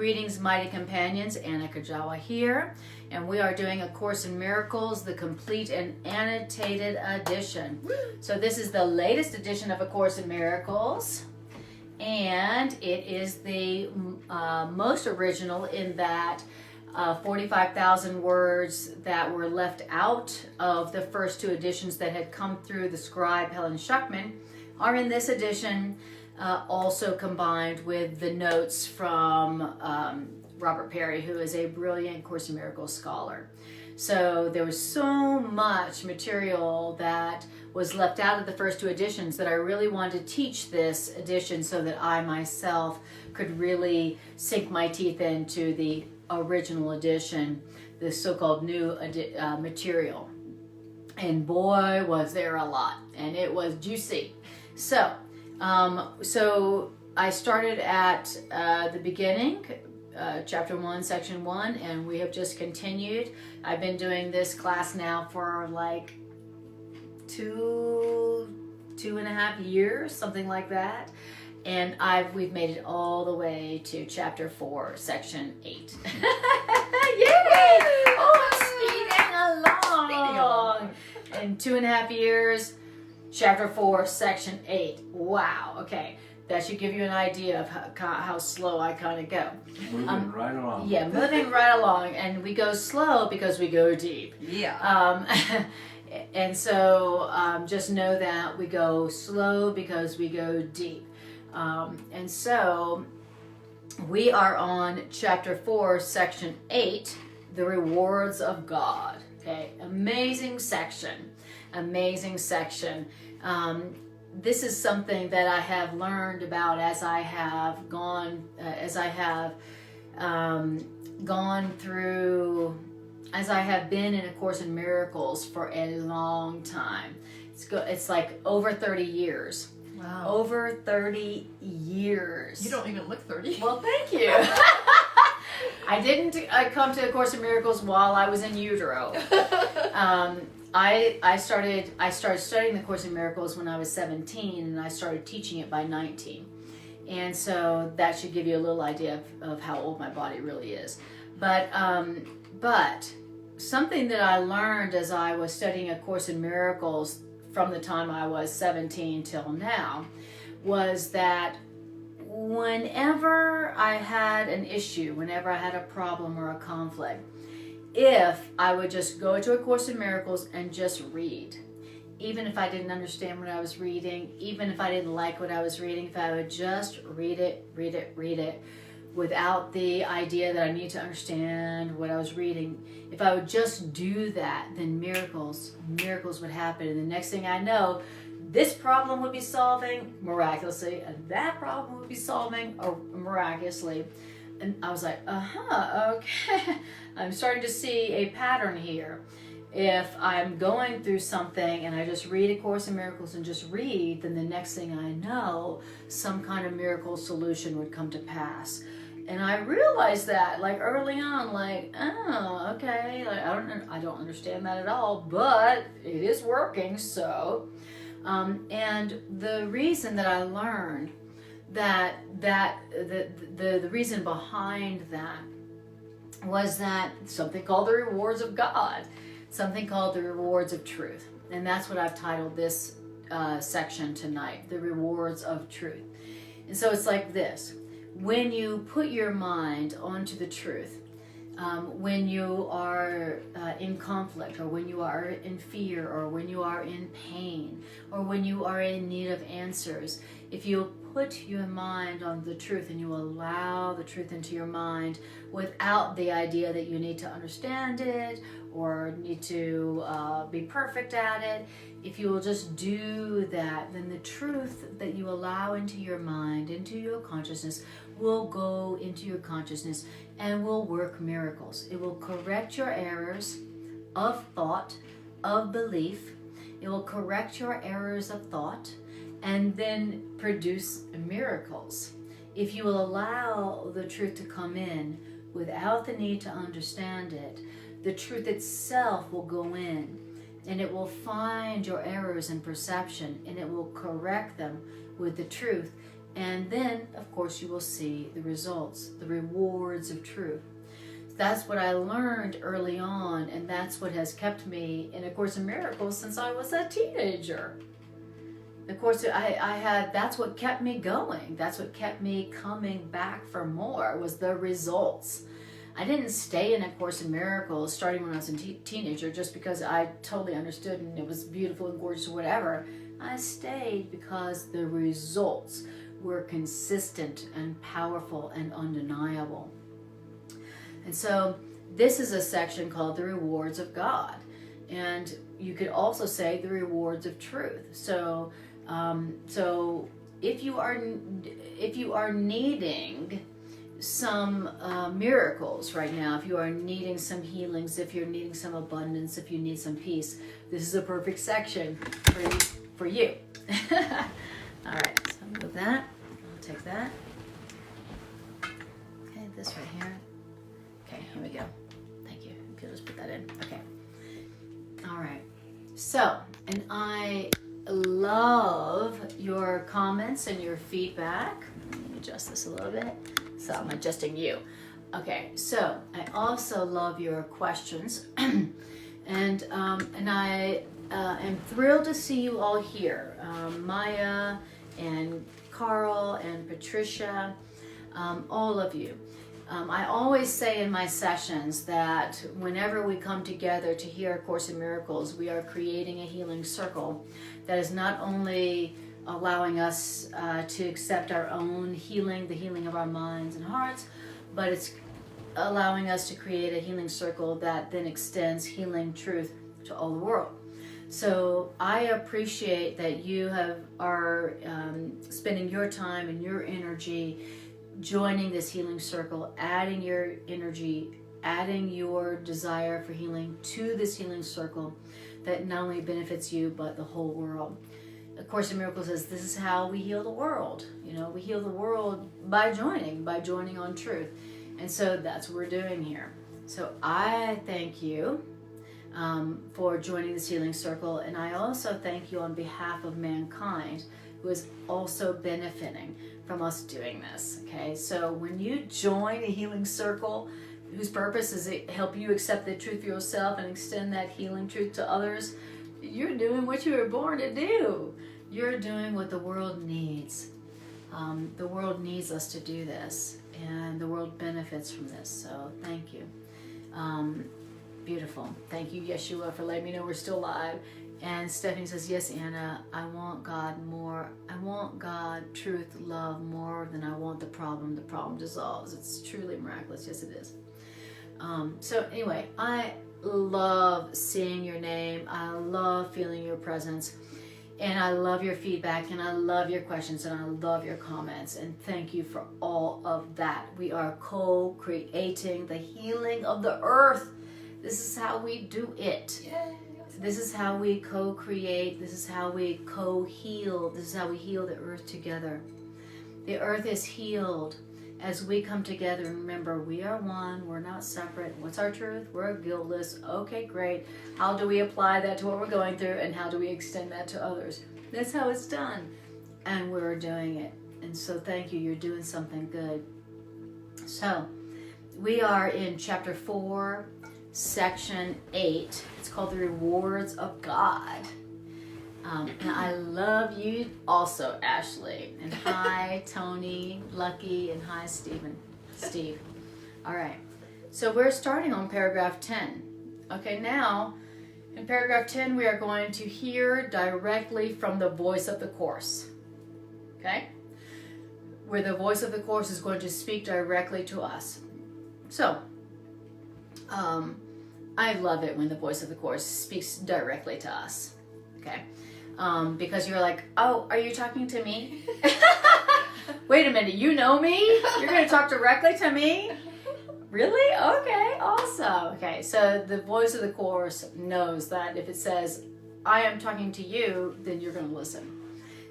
Greetings, mighty companions. Anna Kujawa here, and we are doing A Course in Miracles, the Complete and Annotated Edition. So this is the latest edition of A Course in Miracles, and it is the most original in that 45,000 words that were left out of the first two editions that had come through the scribe Helen Schuckman are in this edition, also combined with the notes from Robert Perry, who is a brilliant Course in Miracles scholar. So there was so much material that was left out of the first two editions that I really wanted to teach this edition so that I myself could really sink my teeth into the original edition, the so-called new material. And boy, was there a lot, and it was juicy. So I started at the beginning, chapter 1, section 1, and we have just continued. I've been doing this class now for like two and a half years, something like that. And we've made it all the way to chapter 4, section 8. Yay! Oh, I'm speeding along. In 2.5 years, chapter 4, section 8. Wow. Okay. That should give you an idea of how slow I kind of go. Moving right along. Yeah, moving right along. And we go slow because we go deep. Yeah. And so just know that we go slow because we go deep. And so we are on chapter 4, section 8, the rewards of God. Okay, amazing section. This is something that I have learned about as I have gone through, as I have been in A Course in Miracles for a long time. It's like over 30 years. Wow. Over 30 years. You don't even look 30. Well, thank you. I didn't come to A Course in Miracles while I was in utero. I started studying the Course in Miracles when I was 17, and I started teaching it by 19. And so that should give you a little idea of how old my body really is. But something that I learned as I was studying A Course in Miracles from the time I was 17 till now was that whenever I had an issue, whenever I had a problem or a conflict, if I would just go to A Course in Miracles and just read, even if I didn't understand what I was reading, even if I didn't like what I was reading, if I would just read it, without the idea that I need to understand what I was reading, if I would just do that, then miracles would happen. And the next thing I know, this problem would be solving miraculously, and that problem would be solving miraculously. And I was like, okay. I'm starting to see a pattern here. If I'm going through something and I just read A Course in Miracles and just read, then the next thing I know, some kind of miracle solution would come to pass. And I realized that, like, early on, like, oh, okay, like, I don't understand that at all, but it is working, so. And the reason that I learned that the reason behind that was that something called the rewards of God, something called the rewards of truth. And that's what I've titled this section tonight, the rewards of truth. And so it's like this. When you put your mind onto the truth, when you are in conflict, or when you are in fear, or when you are in pain, or when you are in need of answers, if you put your mind on the truth and you allow the truth into your mind without the idea that you need to understand it or need to be perfect at it, if you will just do that, then the truth that you allow into your mind, into your consciousness, will go into your consciousness and will work miracles. It will correct your errors of thought, of belief. It will correct your errors of thought and then produce miracles. If you will allow the truth to come in without the need to understand it, the truth itself will go in and it will find your errors in perception and it will correct them with the truth. And then, of course, you will see the results, the rewards of truth. That's what I learned early on, and that's what has kept me in A Course in Miracles since I was a teenager. Of course, that's what kept me going. That's what kept me coming back for more, was the results. I didn't stay in A Course in Miracles starting when I was a teenager just because I totally understood and it was beautiful and gorgeous or whatever. I stayed because the results were consistent and powerful and undeniable. And so this is a section called the rewards of God. And you could also say the rewards of truth. So if you are needing some miracles right now, if you are needing some healings, if you're needing some abundance, if you need some peace, this is a perfect section for you. All right, so move that. I'll take that. Okay, this right here. Okay, here we go. Thank you. Okay, let's put that in. Okay. All right. So, and I love your comments and your feedback. Let me adjust this a little bit. So I'm adjusting you. Okay, so I also love your questions. and I am thrilled to see you all here. Maya and Carl and Patricia, all of you. I always say in my sessions that whenever we come together to hear A Course in Miracles, we are creating a healing circle that is not only allowing us to accept our own healing, the healing of our minds and hearts, but it's allowing us to create a healing circle that then extends healing truth to all the world. So I appreciate that you are spending your time and your energy joining this healing circle, adding your energy, adding your desire for healing to this healing circle that not only benefits you, but the whole world. A Course in Miracles says this is how we heal the world. You know, we heal the world by joining on truth. And so that's what we're doing here. So I thank you for joining this healing circle. And I also thank you on behalf of mankind who is also benefiting from us doing this. Okay, so when you join a healing circle whose purpose is to help you accept the truth for yourself and extend that healing truth to others, you're doing what you were born to do. You're doing what the world needs. The world needs us to do this, and the world benefits from this. So thank you. Beautiful. Thank you, Yeshua, for letting me know we're still live. And Stephanie says, yes, Anna, I want God more. I want God, truth, love more than I want the problem. The problem dissolves. It's truly miraculous. Yes, it is. So anyway, I love seeing your name. I love feeling your presence. And I love your feedback. And I love your questions. And I love your comments. And thank you for all of that. We are co-creating the healing of the earth. This is how we do it. Yay. This is how we co-create. This is how we co-heal. This is how we heal the earth together. The earth is healed as we come together and remember we are one. We're not separate. What's our truth? We're guiltless. Okay, great. How do we apply that to what we're going through, and how do we extend that to others? That's how it's done. And we're doing it. And so thank you. You're doing something good. So we are in chapter 4, section 8. It's called the rewards of God. And I love you also, Ashley. And hi, Tony, Lucky, and hi, Steve. All right. So we're starting on paragraph 10. Okay, now in paragraph 10, we are going to hear directly from the voice of the Course. Okay? Where the voice of the Course is going to speak directly to us. So, I love it when the voice of the Course speaks directly to us. Okay? Because you're like, oh, are you talking to me? Wait a minute, you know me? You're going to talk directly to me? Really? Okay, awesome. Okay, so the voice of the Course knows that if it says, I am talking to you, then you're going to listen.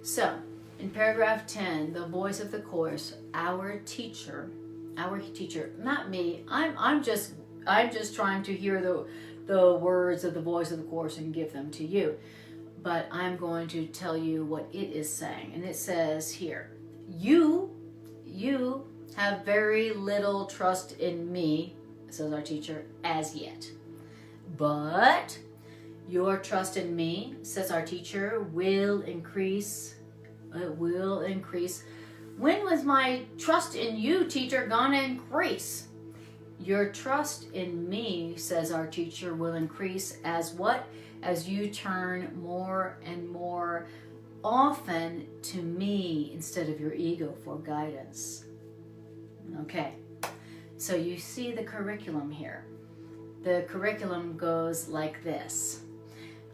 So, in paragraph 10, the voice of the Course, our teacher, not me, I'm just trying to hear the words of the voice of the Course and give them to you. But I'm going to tell you what it is saying. And it says here, you have very little trust in me, says our teacher, as yet. But your trust in me, says our teacher, will increase. It will increase. When was my trust in you, teacher, gonna increase? Your trust in me, says our teacher, will increase as what? As you turn more and more often to me instead of your ego for guidance. Okay, so you see the curriculum here. The curriculum goes like this.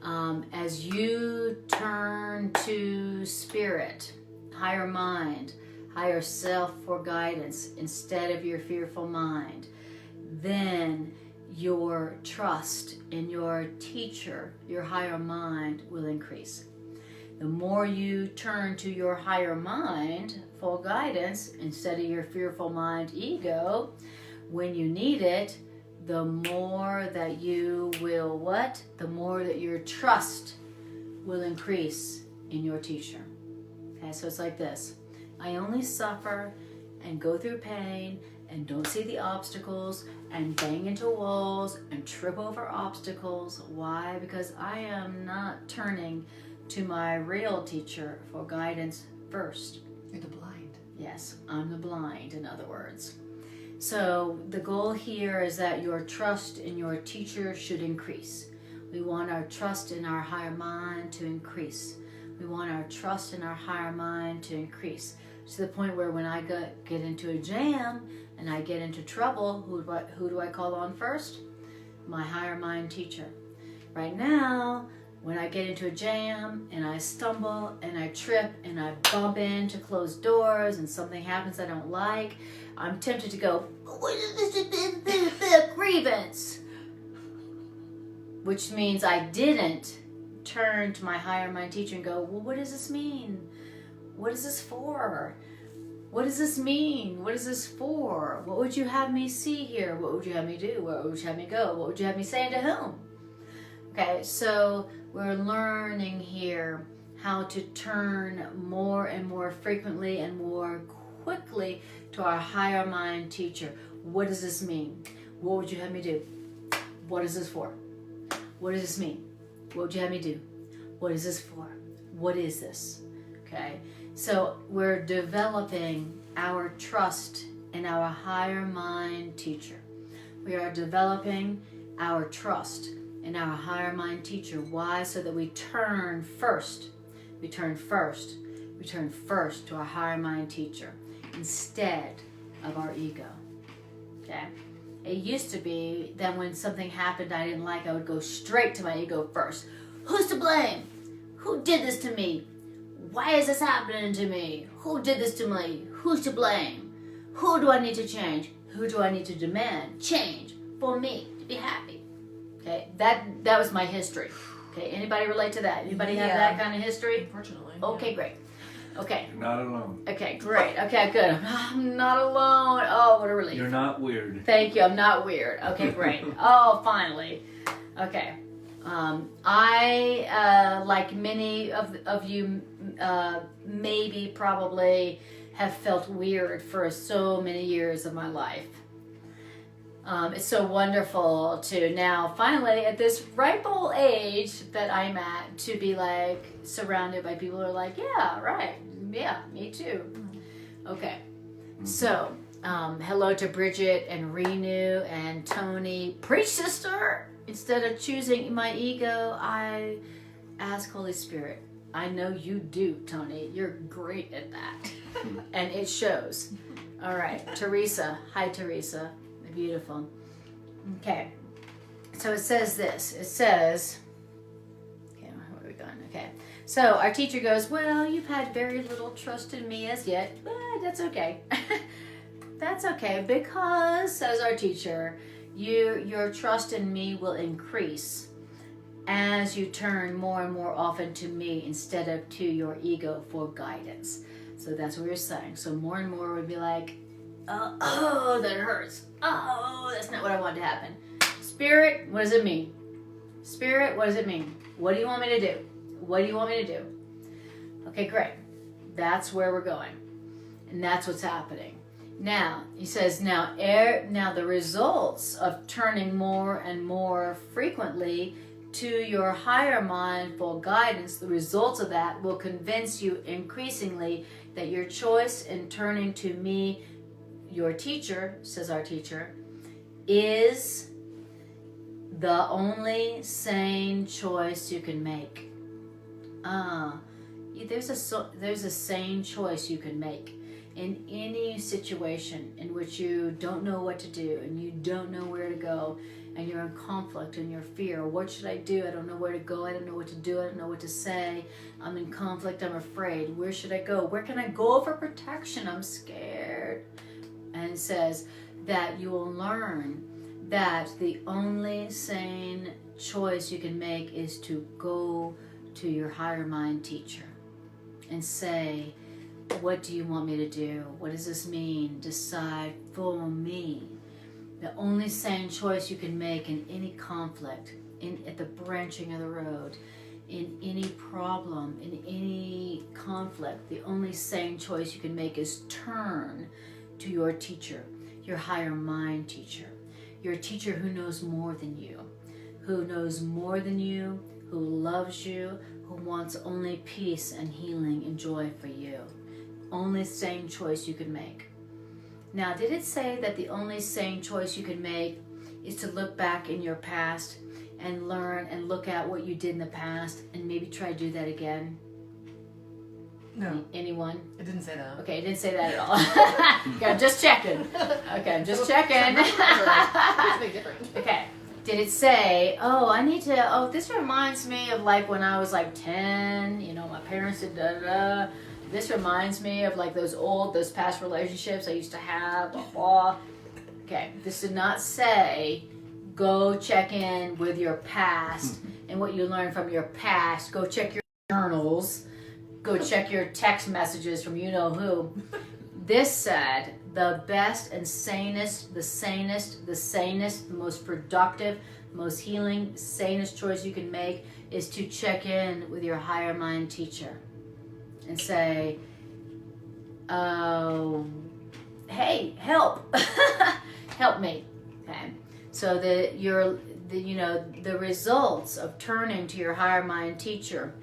As you turn to spirit, higher mind, higher self for guidance instead of your fearful mind, then your trust in your teacher, your higher mind, will increase. The more you turn to your higher mind for guidance instead of your fearful mind ego, when you need it, the more that you will what? The more that your trust will increase in your teacher. Okay, so it's like this. I only suffer and go through pain and don't see the obstacles and bang into walls and trip over obstacles. Why? Because I am not turning to my real teacher for guidance first. You're the blind. Yes, I'm the blind, in other words. So the goal here is that your trust in your teacher should increase. We want our trust in our higher mind to increase. We want our trust in our higher mind to increase to the point where when I get into a jam and I get into trouble, who do I call on first? My higher mind teacher. Right now, when I get into a jam and I stumble and I trip and I bump into closed doors and something happens I don't like, I'm tempted to go, what is this grievance? Which means I didn't turn to my higher mind teacher and go, well, what does this mean? What is this for? What does this mean? What is this for? What would you have me see here? What would you have me do? Where would you have me go? What would you have me say and to whom? Okay, so we're learning here how to turn more and more frequently and more quickly to our higher mind teacher. What does this mean? What would you have me do? What is this for? What does this mean? What would you have me do? What is this for? What is this? Okay, so we're developing our trust in our higher mind teacher. We are developing our trust in our higher mind teacher. Why? So that we turn first. We turn first to our higher mind teacher instead of our ego. Okay? It used to be that when something happened I didn't like, I would go straight to my ego first. Who's to blame? Who did this to me? Why is this happening to me? Who did this to me? Who's to blame? Who do I need to change? Who do I need to demand change for me to be happy? Okay, that was my history. Okay, anybody relate to that? Anybody have that kind of history? Unfortunately. Okay, great. Okay. You're not alone. Okay, great. Okay, good. I'm not alone. Oh, what a relief. You're not weird. Thank you. I'm not weird. Okay, great. Oh, finally. Okay. I, like many of you, maybe probably have felt weird for so many years of my life. It's so wonderful to now finally at this ripe old age that I'm at to be like surrounded by people who are like, yeah, right. Yeah, me too. Okay. So, hello to Bridget and Renew and Tony. Preach, sister! Instead of choosing my ego, I ask Holy Spirit. I know you do, Tony. You're great at that. And it shows. All right. Teresa. Hi, Teresa. Beautiful. Okay. So it says this. It says, okay, where are we going? Okay. So our teacher goes, well, you've had very little trust in me as yet, but that's okay. That's okay because, says our teacher, your trust in me will increase as you turn more and more often to me instead of to your ego for guidance. So that's what we're saying. So more and more would be like, oh, that hurts. Oh, that's not what I want to happen. Spirit, what does it mean? Spirit, what does it mean? What do you want me to do? What do you want me to do? Okay, great. That's where we're going. And that's what's happening. Now, he says, now the results of turning more and more frequently to your higher mind for guidance, the results of that will convince you increasingly that your choice in turning to me, your teacher, says our teacher, is the only sane choice you can make. There's a sane choice you can make in any situation in which you don't know what to do and you don't know where to go and you're in conflict and you're fear. What should I do? I don't know where to go. I don't know what to do. I don't know what to say. I'm in conflict. I'm afraid. Where should I go? Where can I go for protection? I'm scared. And it says that you will learn that the only sane choice you can make is to go to your higher mind teacher and say, what do you want me to do? What does this mean? Decide for me. The only sane choice you can make in any conflict, at the branching of the road, in any problem, in any conflict, the only sane choice you can make is turn to your teacher, your higher mind teacher, your teacher who knows more than you, who loves you, who wants only peace and healing and joy for you. Only sane choice you can make. Now, did it say that the only sane choice you can make is to look back in your past and learn and look at what you did in the past and maybe try to do that again? No. Anyone? It didn't say that. Okay, it didn't say that at all. Okay, I'm just checking. Okay, I'm just checking. It's a big difference. Okay. Did it say, this reminds me of like when I was like 10, my parents did da-da-da. This reminds me of like those past relationships I used to have, blah, blah. Okay, this did not say, go check in with your past and what you learned from your past. Go check your journals. Go check your text messages from you-know-who. This said, the best and the sanest, the most productive, most healing, sanest choice you can make is to check in with your higher mind teacher and say, hey, help. Help me. Okay. So the results of turning to your higher mind teacher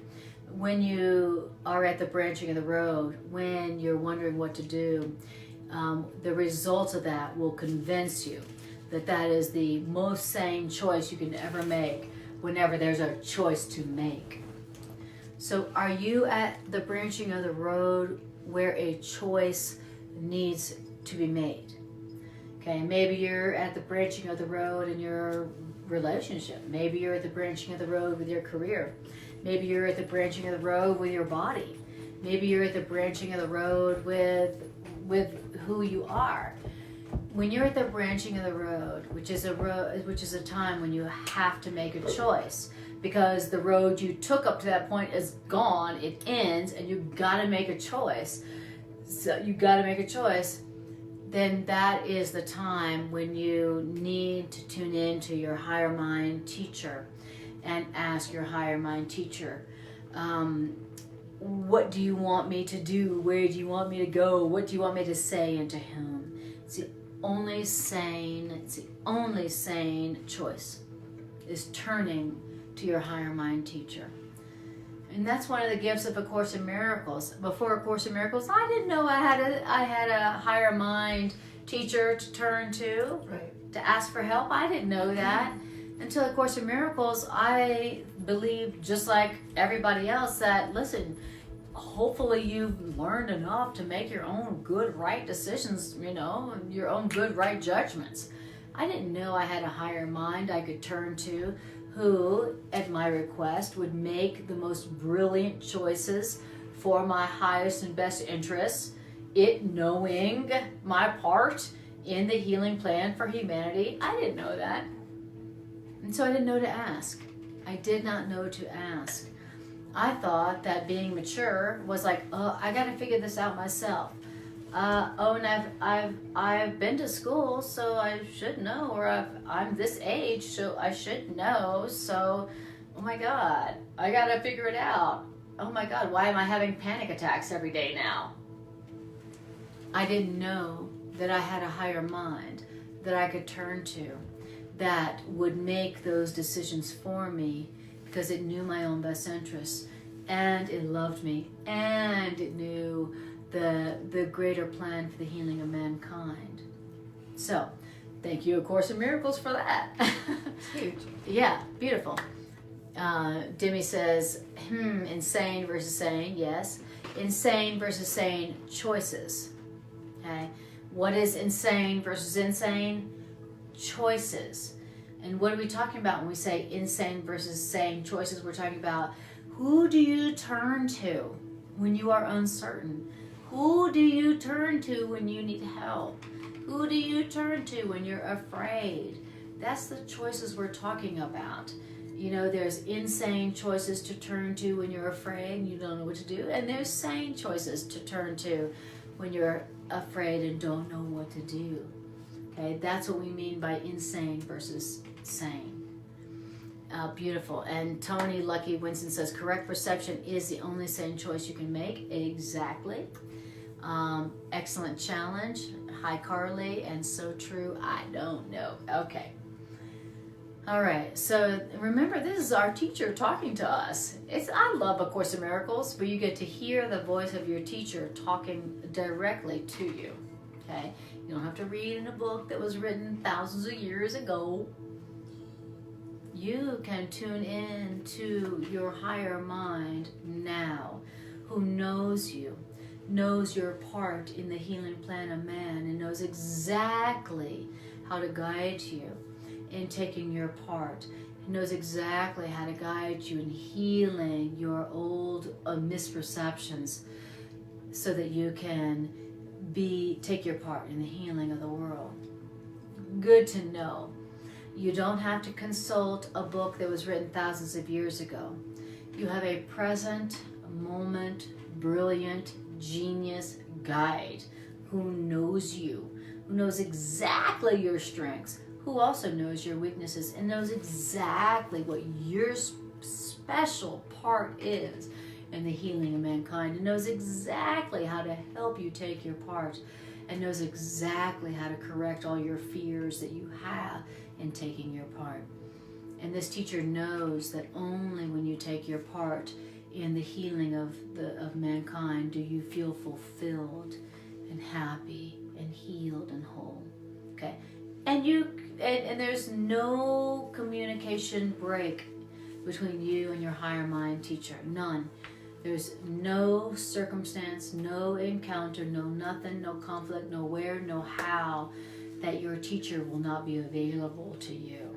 when you are at the branching of the road, when you're wondering what to do, the results of that will convince you that is the most sane choice you can ever make whenever there's a choice to make. So are you at the branching of the road where a choice needs to be made? Okay, maybe you're at the branching of the road in your relationship. Maybe you're at the branching of the road with your career. Maybe you're at the branching of the road with your body. Maybe you're at the branching of the road with who you are. When you're at the branching of the road, which is a time when you have to make a choice, because the road you took up to that point is gone, it ends, and you've got to make a choice. So you got to make a choice. Then that is the time when you need to tune in to your higher mind teacher and ask your higher mind teacher, what do you want me to do? Where do you want me to go? What do you want me to say and to whom? It's the only sane choice is turning to your higher mind teacher. And that's one of the gifts of A Course in Miracles. Before A Course in Miracles, I didn't know I had a higher mind teacher to turn to, right, to ask for help. I didn't know that. Until A Course in Miracles, I believed, just like everybody else, that, listen, hopefully you've learned enough to make your own good, right decisions, your own good, right judgments. I didn't know I had a higher mind I could turn to who, at my request, would make the most brilliant choices for my highest and best interests, it knowing my part in the healing plan for humanity. I didn't know that. And so I didn't know to ask. I did not know to ask. I thought that being mature was like, I got to figure this out myself. And I've been to school, so I should know, or I'm this age, so I should know. So, oh my God, I got to figure it out. Oh my God, why am I having panic attacks every day now? I didn't know that I had a higher mind that I could turn to that would make those decisions for me because it knew my own best interests and it loved me and it knew the greater plan for the healing of mankind. So, thank you, A Course in Miracles, for that. It's huge. Yeah, beautiful. Demi says, insane versus sane. Yes. Insane versus sane choices. Okay. What is insane versus insane? Choices. And what are we talking about when we say insane versus sane choices? We're talking about, who do you turn to when you are uncertain? Who do you turn to when you need help? Who do you turn to when you're afraid? That's the choices we're talking about. You know, there's insane choices to turn to when you're afraid and you don't know what to do. And there's sane choices to turn to when you're afraid and don't know what to do. Okay, that's what we mean by insane versus sane. Beautiful. And Tony Lucky Winston says, correct perception is the only sane choice you can make. Exactly. Excellent challenge. Hi, Carly. And so true. I don't know. Okay. All right. So remember, this is our teacher talking to us. I love A Course in Miracles, where you get to hear the voice of your teacher talking directly to you. Okay. You don't have to read in a book that was written thousands of years ago. You can tune in to your higher mind now, who knows you, knows your part in the healing plan of man, and knows exactly how to guide you in taking your part. It knows exactly how to guide you in healing your old misperceptions so that you can take your part in the healing of the world. Good to know. You don't have to consult a book that was written thousands of years ago. You have a present moment, brilliant, genius guide who knows you, who knows exactly your strengths, who also knows your weaknesses and knows exactly what your special part is in the healing of mankind, and knows exactly how to help you take your part, and knows exactly how to correct all your fears that you have in taking your part. And this teacher knows that only when you take your part in the healing of mankind do you feel fulfilled and happy and healed and whole. Okay, and there's no communication break between you and your higher mind teacher. None. There's no circumstance, no encounter, no nothing, no conflict, no where, no how that your teacher will not be available to you.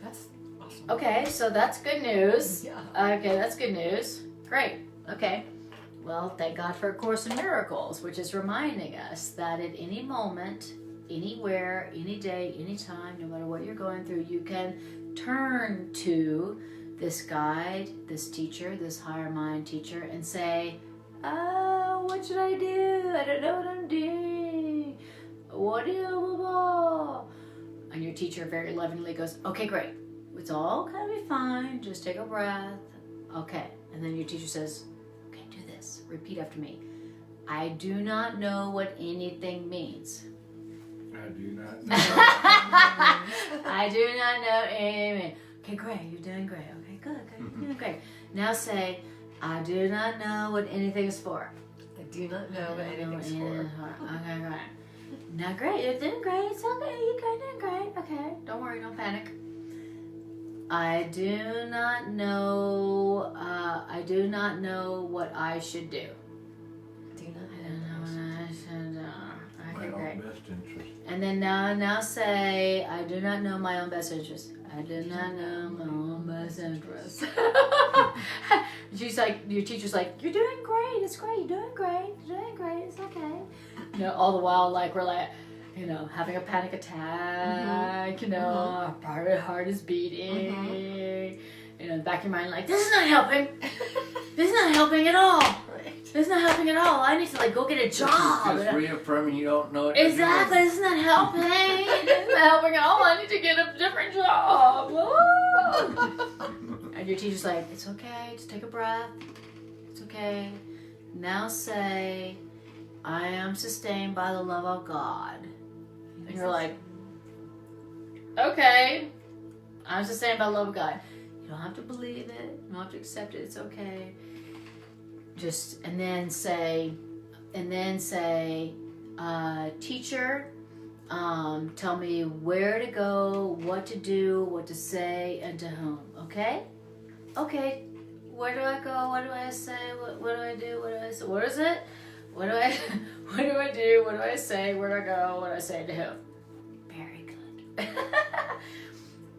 That's awesome. Okay, so that's good news. Yeah. Okay, that's good news. Great. Okay. Well, thank God for A Course in Miracles, which is reminding us that at any moment, anywhere, any day, any time, no matter what you're going through, you can turn to this guide, this teacher, this higher mind teacher, and say, oh, what should I do? I don't know what I'm doing. What do you, blah, blah. And your teacher very lovingly goes, okay, great. It's all going to be fine. Just take a breath. Okay. And then your teacher says, okay, do this. Repeat after me. I do not know what anything means. I do not know. I do not know anything. Okay, great. You're doing great. Okay, good. You're doing great. Now say, I do not know what anything is for. I do not know what anything's for. Okay, great. Now, great. You're doing great. It's okay. You're doing great. Okay. Don't worry. Don't panic. I do not know. I do not know what I should do. Do not I don't know what I should do. Okay, My great. own best interest. And then now say, I do not know my own best interest. I do not know my own best interest. She's like, your teacher's like, you're doing great. It's great. You're doing great. You're doing great. It's okay. You know, all the while, like, we're like, you know, having a panic attack, you know, our heart is beating. You know, in the back of your mind, like, this is not helping. This is not helping at all. This is not helping at all. I need to, like, go get a job. Just reaffirming you don't know it. Exactly. This is not helping. This is not helping at all. I need to get a different job. And your teacher's like, it's okay. Just take a breath. It's okay. Now say, I am sustained by the love of God. And you're like, okay, I'm sustained by the love of God. You don't have to believe it. You don't have to accept it. It's okay. Just, and then say, teacher, tell me where to go, what to do, what to say, and to whom. Okay? Okay. Where do I go? What do I say? What do I do? What do I say? What is it? What do I do? What do I say? Where do I go? What do I say to whom? Very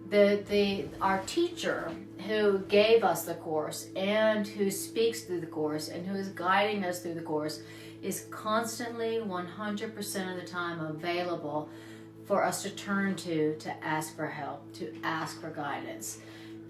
good. Our teacher who gave us the course and who speaks through the course and who is guiding us through the course is constantly 100% of the time available for us to turn to ask for help, to ask for guidance.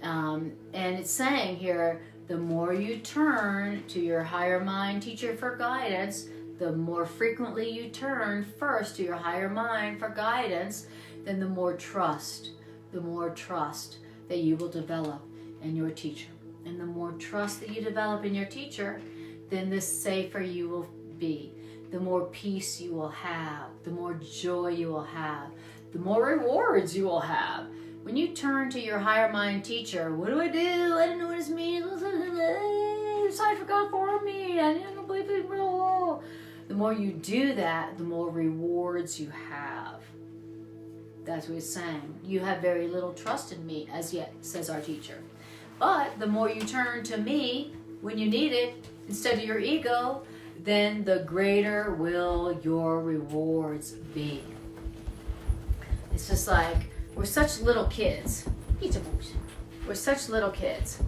And it's saying here, the more you turn to your higher mind teacher for guidance, the more frequently you turn first to your higher mind for guidance, then the more trust that you will develop in your teacher. And the more trust that you develop in your teacher, then the safer you will be. The more peace you will have, the more joy you will have, the more rewards you will have. When you turn to your higher mind teacher, what do? I don't know what this means. Sorry for God for me. I don't believe it. The more you do that, the more rewards you have. That's what it's saying. You have very little trust in me as yet, says our teacher. But the more you turn to me when you need it, instead of your ego, then the greater will your rewards be. It's just like, we're such little kids. We're such little kids.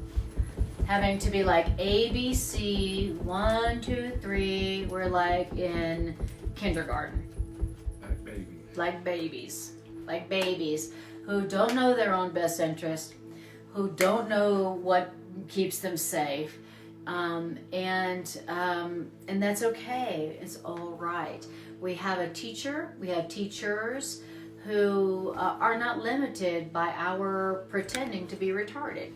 Having to be like ABC, 1, 2, 3. We're like in kindergarten. Like babies who don't know their own best interest, who don't know what keeps them safe. And that's okay. It's all right. We have a teacher. We have teachers who are not limited by our pretending to be retarded.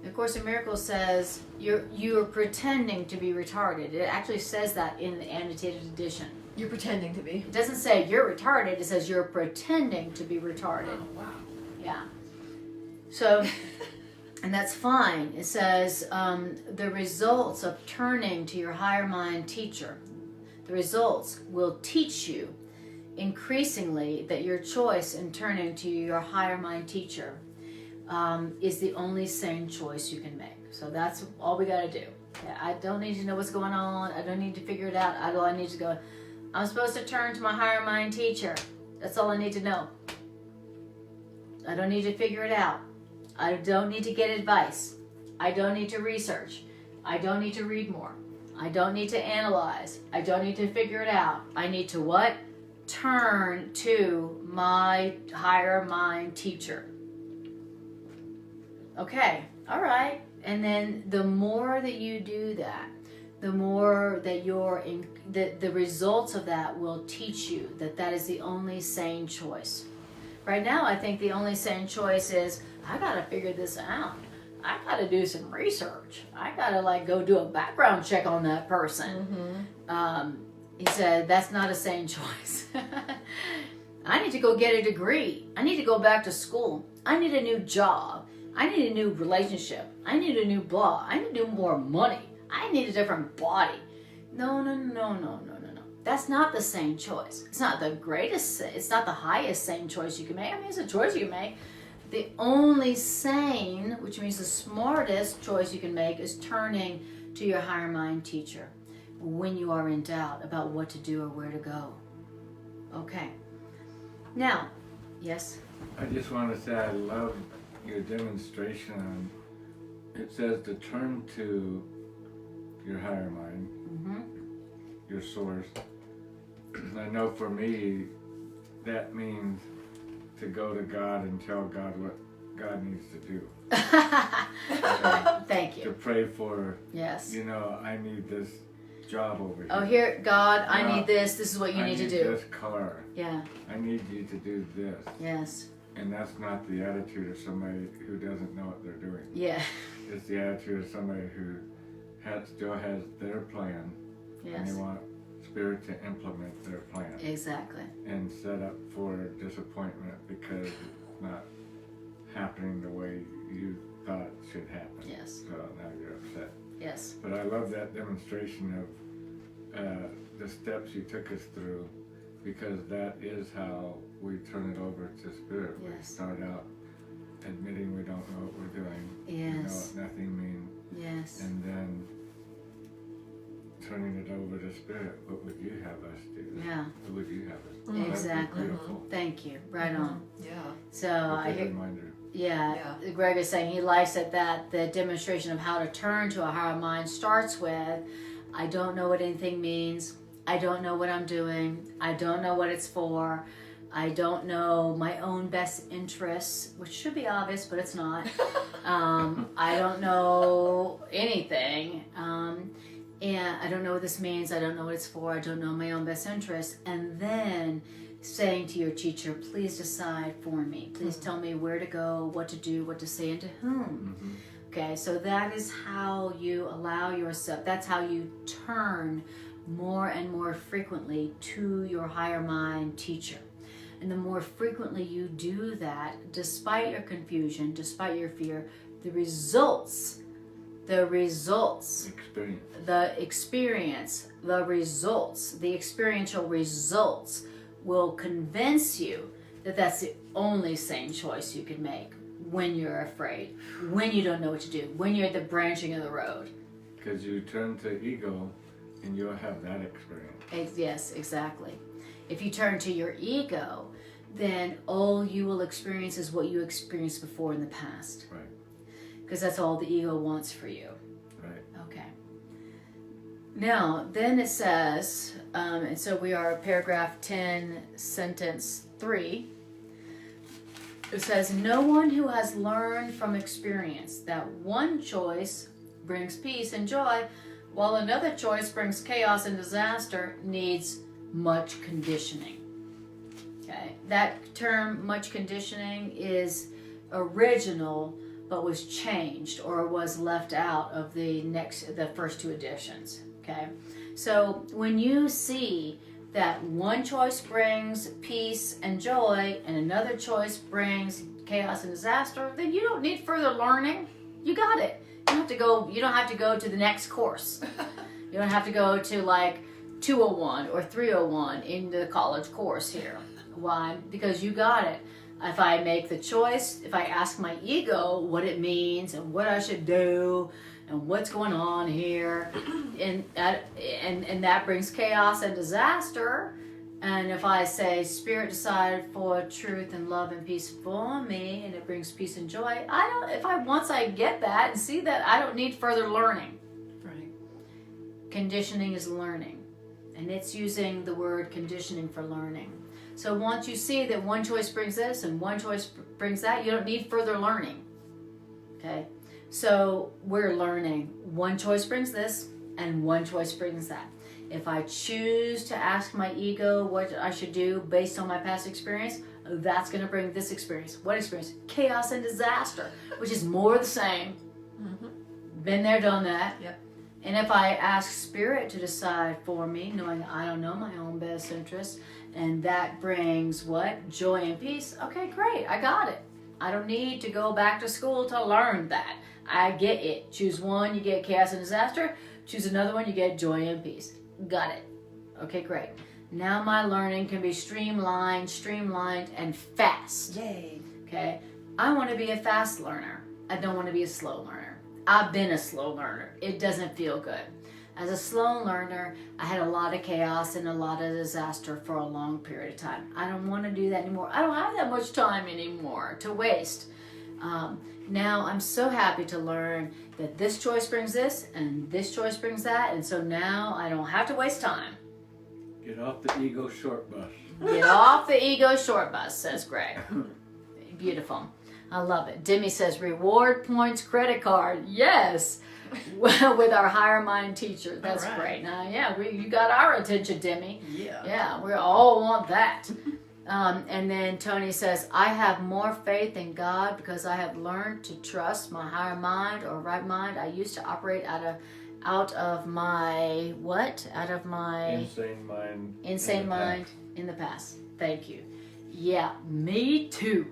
The Course in Miracles says you're pretending to be retarded. It actually says that in the annotated edition. You're pretending to be. It doesn't say you're retarded. It says you're pretending to be retarded. Oh, wow. Yeah. So, and that's fine. It says the results of turning to your higher mind teacher, the results will teach you increasingly that your choice in turning to your higher mind teacher is the only sane choice you can make. So that's all we got to do. Yeah, I don't need to know what's going on. I don't need to figure it out. All I need to go, I'm supposed to turn to my higher mind teacher. That's all I need to know. I don't need to figure it out. I don't need to get advice. I don't need to research. I don't need to read more. I don't need to analyze. I don't need to figure it out. I need to what? Turn to my higher mind teacher. Okay, all right. And then the more that you do that, the more that the results of that will teach you that is the only sane choice. Right now, I think the only sane choice is, I got to figure this out. I got to do some research. I got to go do a background check on that person. Mm-hmm. He said, that's not a sane choice. I need to go get a degree. I need to go back to school. I need a new job. I need a new relationship. I need a new blah. I need more money. I need a different body. No. That's not the sane choice. It's not the greatest, it's not the highest sane choice you can make. I mean, it's a choice you can make. The only sane, which means the smartest choice you can make, is turning to your higher mind teacher when you are in doubt about what to do or where to go. Okay. Now, yes? I just want to say I love your demonstration on, it says to turn to your higher mind, mm-hmm. your source. I know for me, that means to go to God and tell God what God needs to do. Thank you. To pray for, yes. I need this job over here. Oh, here, God, I need this. This is what you need to do. I need this car. Yeah. I need you to do this. Yes. And that's not the attitude of somebody who doesn't know what they're doing. Yeah. It's the attitude of somebody who still has their plan. Yes. And they want Spirit to implement their plan Exactly. and set up for disappointment because it's not happening the way you thought it should happen. Yes. So now you're upset. Yes. But I love that demonstration of the steps you took us through, because that is how we turn it over to Spirit. Yes. We start out admitting we don't know what we're doing. Yes. We know what nothing means. Yes. And then turning it over to Spirit. What would you have us do? Yeah. What would you have us do? Mhm. Exactly. That'd be beautiful. Thank you. Right on. Yeah. So A I good hear. reminder. Yeah, Greg is saying he likes it that the demonstration of how to turn to a higher mind starts with, I don't know what anything means. I don't know what I'm doing. I don't know what it's for. I don't know my own best interests, which should be obvious, but it's not. I don't know anything. And I don't know what this means. I don't know what it's for. I don't know my own best interests. And then saying to your teacher, please decide for me. Please tell me where to go, what to do, what to say, and to whom. Mm-hmm. Okay, so that is how you allow yourself, that's how you turn more and more frequently to your higher mind teacher. And the more frequently you do that, despite your confusion, despite your fear, the results, Experience. the experience, the results, the experiential results will convince you that that's the only sane choice you can make when you're afraid, when you don't know what to do, when you're at the branching of the road. Because you turn to ego and you'll have that experience. Yes, exactly. If you turn to your ego, then all you will experience is what you experienced before in the past. Right. Because that's all the ego wants for you. Right. Okay. Now, then it says, and so we are paragraph 10, sentence 3. It says, no one who has learned from experience that one choice brings peace and joy, while another choice brings chaos and disaster, needs much conditioning. Okay, that term, much conditioning, is original, but was changed or was left out of the first two editions. Okay, so when you see that one choice brings peace and joy and another choice brings chaos and disaster, then you don't need further learning. You got it. You don't have to go to the next course. You don't have to go to like 201 or 301 in the college course here. Why? Because you got it. If I make the choice, if I ask my ego what it means and what I should do and what's going on here, and that brings chaos and disaster. And if I say, Spirit decided for truth and love and peace for me, and it brings peace and joy, once I get that and see that, I don't need further learning. Right. Conditioning is learning, and it's using the word conditioning for learning. So once you see that one choice brings this and one choice brings that, you don't need further learning. Okay? So we're learning. One choice brings this and one choice brings that. If I choose to ask my ego what I should do based on my past experience, that's going to bring this experience. What experience? Chaos and disaster, which is more the same. Mm-hmm. Been there, done that. Yep. And if I ask Spirit to decide for me, knowing I don't know my own best interests, and that brings what? Joy and peace. Okay, great. I got it. I don't need to go back to school to learn that. I get it. Choose one, you get chaos and disaster. Choose another one, you get joy and peace. Got it. Okay, great. Now my learning can be streamlined, and fast. Yay. Okay? I want to be a fast learner. I don't want to be a slow learner. I've been a slow learner. It doesn't feel good. As a slow learner, I had a lot of chaos and a lot of disaster for a long period of time. I don't want to do that anymore. I don't have that much time anymore to waste. Now I'm so happy to learn that this choice brings this and this choice brings that, and so now I don't have to waste time. Get off the ego short bus. Get off the ego short bus, says Greg. Beautiful. I love it. Demi says, reward points credit card. Yes. With our higher mind teacher. That's right. Great. Now, yeah, you got our attention, Demi. Yeah. Yeah, we all want that. And then Tony says, I have more faith in God because I have learned to trust my higher mind or right mind. I used to operate out of out of my what? Out of my insane mind. insane mind in the past. Thank you. Yeah, me too.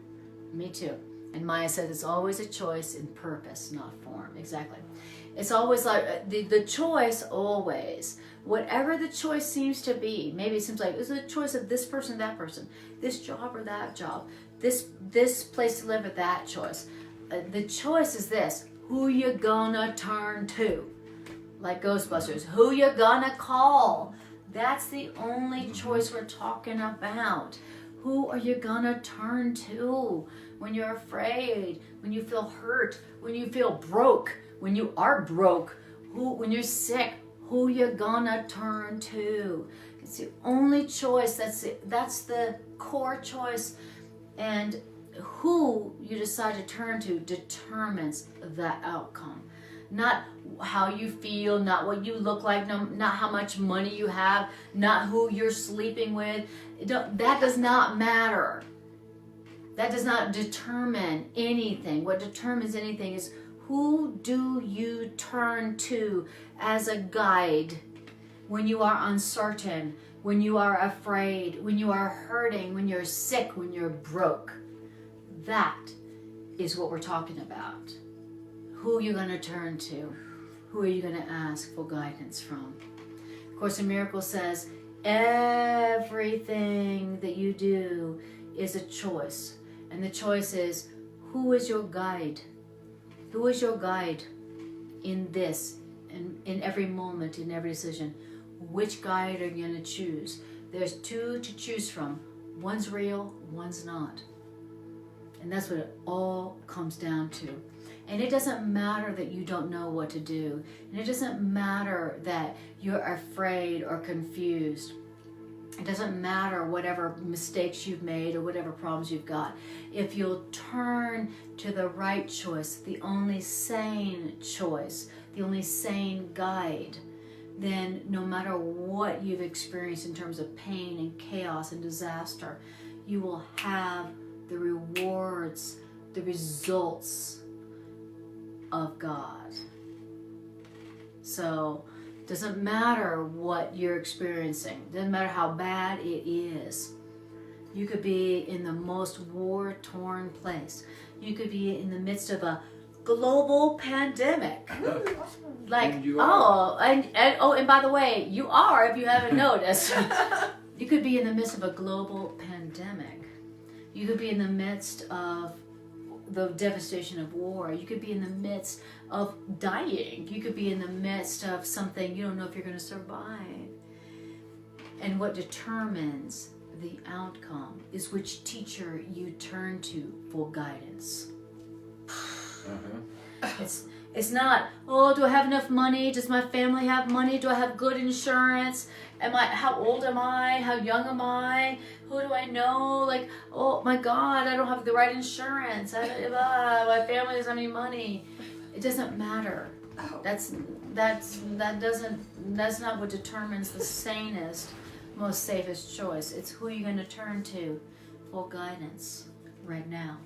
Me too. And Maya said it's always a choice in purpose, not form. Exactly. It's always like the choice always. Whatever the choice seems to be, maybe it seems like it's a choice of this person, that person, this job or that job, this place to live or that choice. The choice is this: who you gonna turn to? Like Ghostbusters, who you gonna call? That's the only choice we're talking about. Who are you gonna turn to when you're afraid, when you feel hurt, when you feel broke, when you are broke, when you're sick? Who you gonna turn to? It's the only choice. That's the core choice, and who you decide to turn to determines the outcome. Not how you feel, not what you look like, not how much money you have, not who you're sleeping with. That does not matter. That does not determine anything. What determines anything is who do you turn to as a guide when you are uncertain, when you are afraid, when you are hurting, when you're sick, when you're broke. That is what we're talking about. Who are you going to turn to? Who are you going to ask for guidance from? Course in Miracles says everything that you do is a choice. And the choice is, who is your guide? Who is your guide in this, in every moment, in every decision? Which guide are you going to choose? There's two to choose from. One's real, one's not. And that's what it all comes down to. And it doesn't matter that you don't know what to do. And it doesn't matter that you're afraid or confused. It doesn't matter whatever mistakes you've made or whatever problems you've got. If you'll turn to the right choice, the only sane choice, the only sane guide, then no matter what you've experienced in terms of pain and chaos and disaster, you will have the rewards, the results of God. So it doesn't matter what you're experiencing. It doesn't matter how bad it is. You could be in the most war-torn place. You could be in the midst of a global pandemic. Like, and and by the way, you are, if you haven't noticed. You could be in the midst of a global pandemic. You could be in the midst of the devastation of war. You could be in the midst of dying. You could be in the midst of something you don't know if you're going to survive. And what determines the outcome is which teacher you turn to for guidance. It's not, oh, do I have enough money? Does my family have money? Do I have good insurance? How old am I? How young am I? Who do I know? Like, oh my God, I don't have the right insurance. My family doesn't have any money. It doesn't matter. That's not what determines the sanest, most safest choice. It's who you're going to turn to for guidance right now.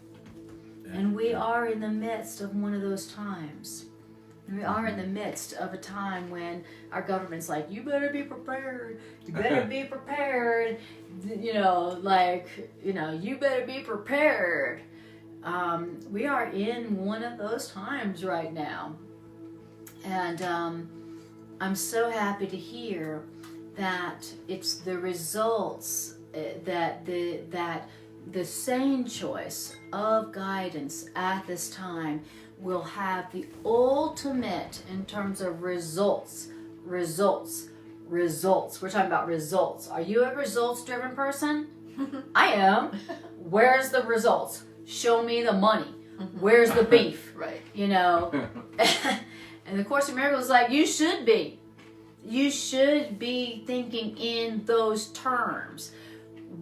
And we are in the midst of one of those times. We are in the midst of a time when our government's like, you better be prepared. You better be prepared. You better be prepared. We are in one of those times right now. And I'm so happy to hear that it's the results that the sane choice of guidance at this time will have the ultimate in terms of results. We're talking about results. Are you a results-driven person? I am. Where's the results? Show me the money. Where's the beef? Right. And the Course in Miracles is like, you should be. You should be thinking in those terms.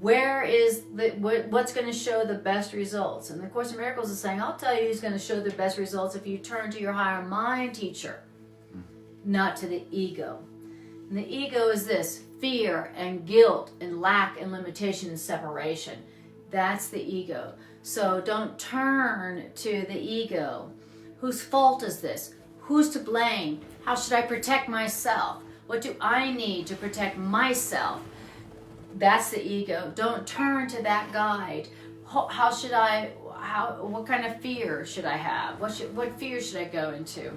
Where is what's going to show the best results? And the Course in Miracles is saying, I'll tell you who's going to show the best results if you turn to your higher mind teacher, not to the ego. And the ego is this: fear and guilt and lack and limitation and separation. That's the ego. So don't turn to the ego. Whose fault is this? Who's to blame? How should I protect myself? What do I need to protect myself? That's the ego. Don't turn to that guide. What kind of fear should I have? What fear should I go into?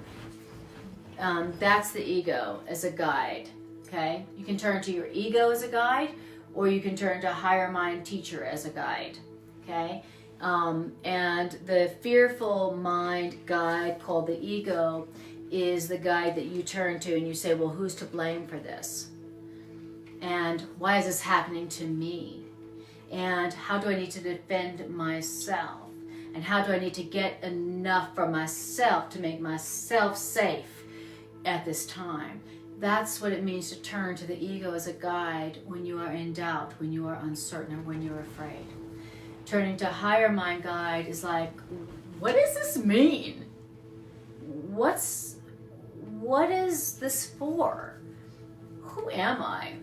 That's the ego as a guide. Okay? You can turn to your ego as a guide, or you can turn to a higher mind teacher as a guide. Okay? And the fearful mind guide called the ego is the guide that you turn to and you say, well, who's to blame for this? And why is this happening to me? And how do I need to defend myself? And how do I need to get enough for myself to make myself safe at this time? That's what it means to turn to the ego as a guide when you are in doubt, when you are uncertain, or when you're afraid. Turning to higher mind guide is like, what does this mean? What is this for? Who am I?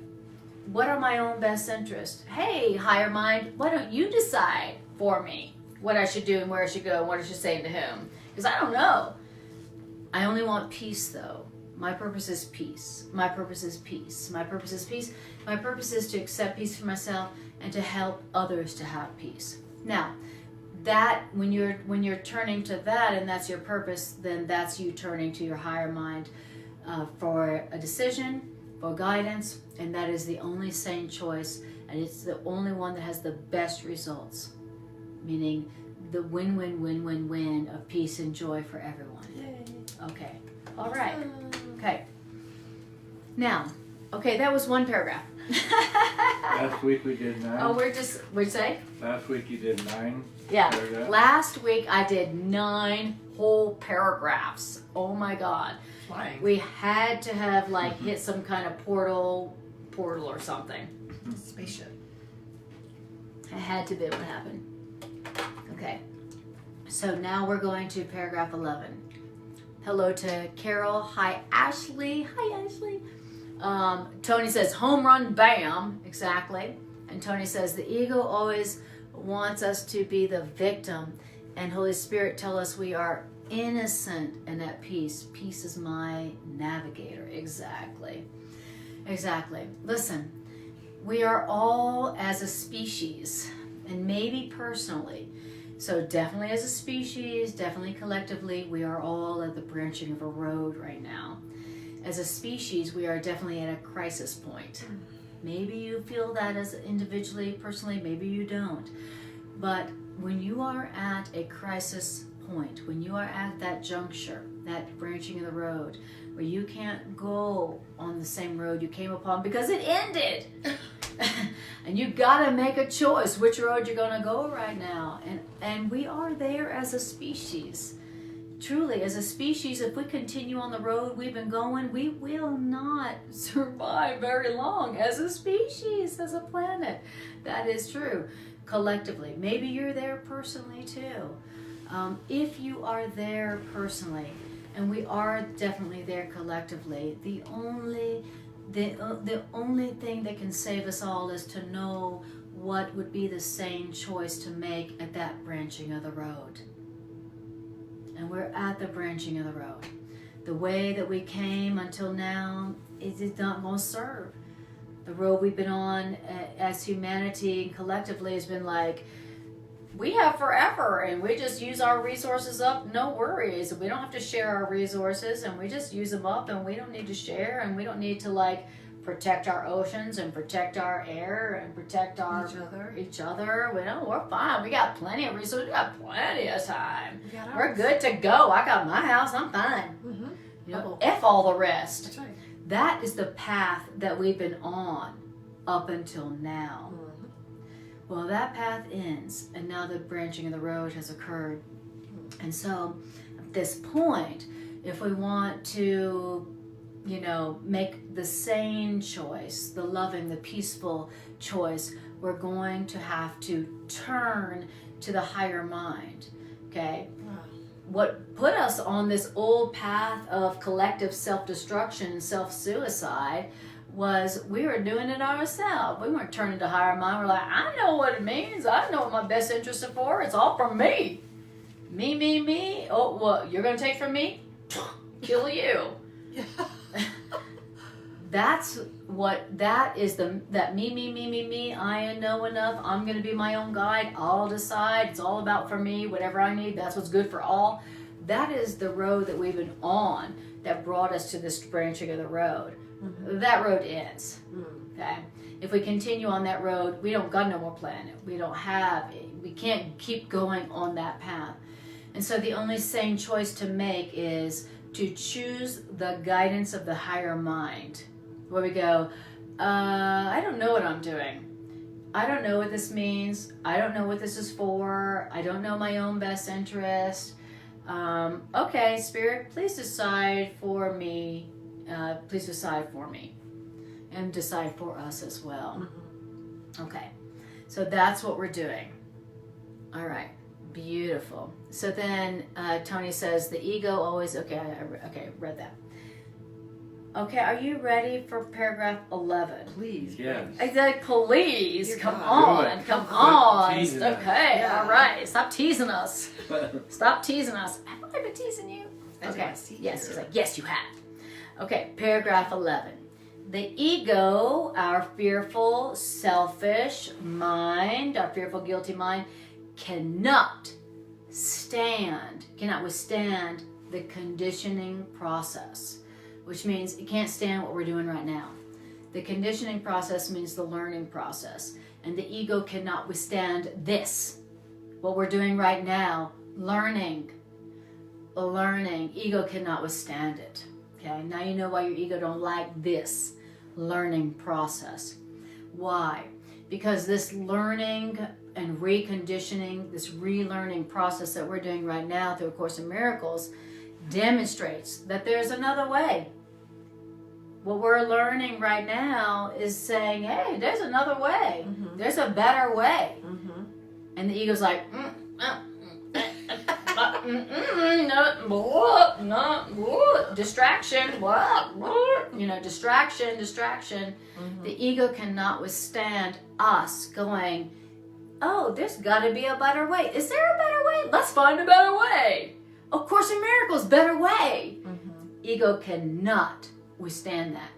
What are my own best interests? Hey, higher mind, why don't you decide for me what I should do and where I should go and what I should say to whom? Because I don't know. I only want peace, though. My purpose is peace. My purpose is peace. My purpose is peace. My purpose is to accept peace for myself and to help others to have peace. Now, that when you're turning to that and that's your purpose, then that's you turning to your higher mind for a decision, for guidance, and that is the only sane choice, and it's the only one that has the best results, meaning the win-win-win-win-win of peace and joy for everyone. Yay. Okay. All right. Okay. Now, okay, that was one paragraph. Last week we did 9. Oh, what'd you say? Last week you did 9. Yeah. Paragraph. Last week I did 9 whole paragraphs. Oh my God. Flying. We had to have like hit some kind of portal or something. Spaceship. It had to be what happened. Okay. So now we're going to paragraph 11. Hello to Carol. Hi, Ashley. Hi, Ashley. Tony says, home run, bam. Exactly. And Tony says, the ego always wants us to be the victim, and Holy Spirit tell us we are innocent and at peace. Peace is my navigator. Exactly. Exactly. Listen, we are all as a species, and maybe personally, so definitely as a species, definitely collectively, we are all at the branching of a road right now. As a species, we are definitely at a crisis point. Maybe you feel that as individually, personally, maybe you don't. But when you are at a crisis point, when you are at that juncture, that branching of the road, where you can't go on the same road you came upon because it ended. And you gotta make a choice which road you're gonna go right now. And we are there as a species. Truly, as a species, if we continue on the road we've been going, we will not survive very long as a species, as a planet. That is true. Collectively. Maybe you're there personally too. If you are there personally, and we are definitely there collectively, the only thing that can save us all is to know what would be the sane choice to make at that branching of the road. And we're at the branching of the road. The way that we came until now, it is not going to serve. The road we've been on as humanity and collectively has been like, we have forever and we just use our resources up, no worries. We don't have to share our resources and we just use them up, and we don't need to share, and we don't need to like protect our oceans and protect our air and protect our each other. We're fine. We got plenty of resources. We got plenty of time. We're good to go. I got my house. I'm fine. Mm-hmm. You know, F all the rest. That's right. That is the path that we've been on up until now. Mm-hmm. Well, that path ends, and now the branching of the road has occurred. And so, at this point, if we want to, make the sane choice, the loving, the peaceful choice, we're going to have to turn to the higher mind, okay? Wow. What put us on this old path of collective self-destruction and self-suicide was we were doing it ourselves. We weren't turning to higher mind. We're like, I know what it means. I know what my best interests are for. It's all from me. Me. Oh, what? You're going to take from me? kill you. Yeah. That is that me, I know enough, I'm going to be my own guide, I'll decide, it's all about for me, whatever I need, that's what's good for all. That is the road that we've been on that brought us to this branching of the road. Mm-hmm. That road ends. Mm. Okay? If we continue on that road, we don't got no more planet. We can't keep going on that path. And so the only sane choice to make is to choose the guidance of the higher mind. Where we go, I don't know what I'm doing. I don't know what this means. I don't know what this is for. I don't know my own best interest. Okay, Spirit, please decide for me. Please decide for me. And decide for us as well. Mm-hmm. Okay, so that's what we're doing. All right, beautiful. So then Tony says the ego always, okay, read that. Okay, are you ready for paragraph 11? Please. Yes. I said, please, Dear come God. on, Do it. come Stop on. teasing us. Okay, Yeah. all right, stop teasing us. Stop teasing us. Have I been teasing you? I Okay, did see yes, you. he's like, yes, you have. Okay, paragraph 11. The ego, our fearful, selfish mind, our fearful, guilty mind, cannot withstand the conditioning process, which means it can't stand what we're doing right now. The conditioning process means the learning process, and the ego cannot withstand this, what we're doing right now, learning. Ego cannot withstand it. Okay, now you know why your ego don't like this learning process. Why? Because this learning and reconditioning, this relearning process that we're doing right now through A Course in Miracles demonstrates that there's another way. What we're learning right now is saying, hey, there's another way. Mm-hmm. There's a better way. Mm-hmm. And the ego's like, distraction, distraction. Mm-hmm. The ego cannot withstand us going, oh, there's got to be a better way. Is there a better way? Let's find a better way. Of Course in Miracles, better way. Mm-hmm. Ego cannot withstand that.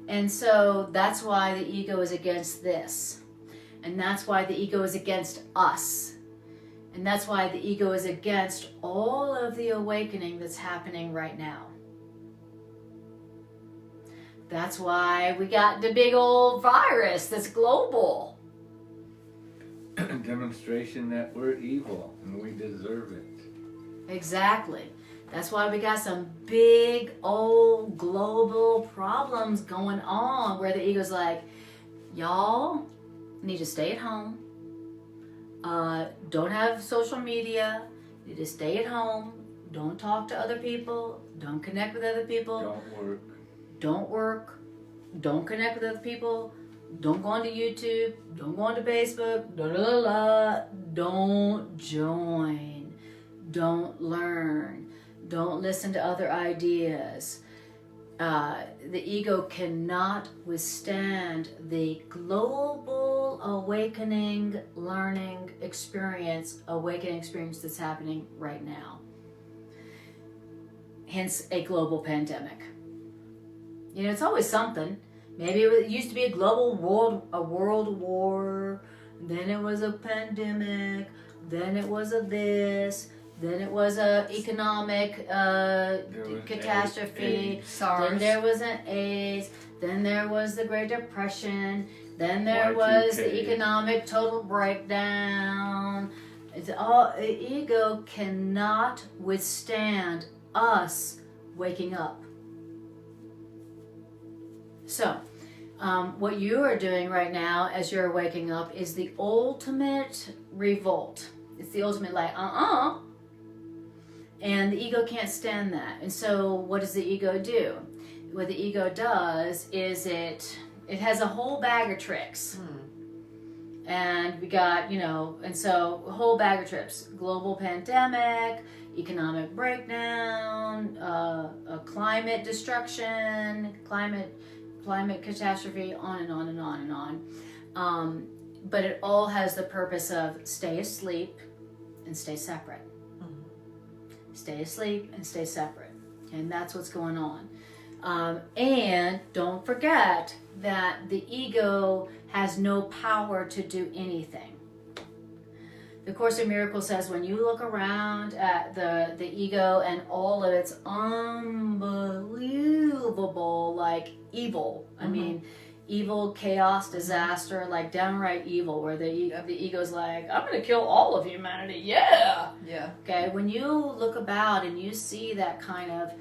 And so that's why the ego is against this. And that's why the ego is against us. And that's why the ego is against all of the awakening that's happening right now. That's why we got the big old virus that's global. Demonstration that we're evil and we deserve it. Exactly. That's why we got some big old global problems going on where the ego's like, y'all need to stay at home. Don't have social media. You need to stay at home. Don't talk to other people. Don't connect with other people. Don't work. Don't connect with other people. Don't go onto YouTube. Don't go onto Facebook. Don't join. Don't learn. Don't listen to other ideas. The ego cannot withstand the global awakening experience that's happening right now. Hence a global pandemic. You know, it's always something. Maybe it used to be a world war, then it was a pandemic, then it was a this, then it was a economic catastrophe, SARS. then there was an AIDS, then there was the Great Depression, then there Y2K. was the economic total breakdown. It's all, the ego cannot withstand us waking up. So, what you are doing right now as you're waking up is the ultimate revolt. It's the ultimate like, And the ego can't stand that. And so what does the ego do? What the ego does is it has a whole bag of tricks. And we got, and so a whole bag of tricks. Global pandemic, economic breakdown, climate destruction, climate catastrophe, on and on and on and on. But it all has the purpose of stay asleep and stay separate. Stay asleep and stay separate. And that's what's going on. And don't forget that the ego has no power to do anything. The Course in Miracles says when you look around at the ego and all of its unbelievable, like, evil, I mean, evil, chaos, disaster, like downright evil, where the ego's like, I'm going to kill all of humanity, yeah! Yeah. Okay, when you look about and you see that kind of,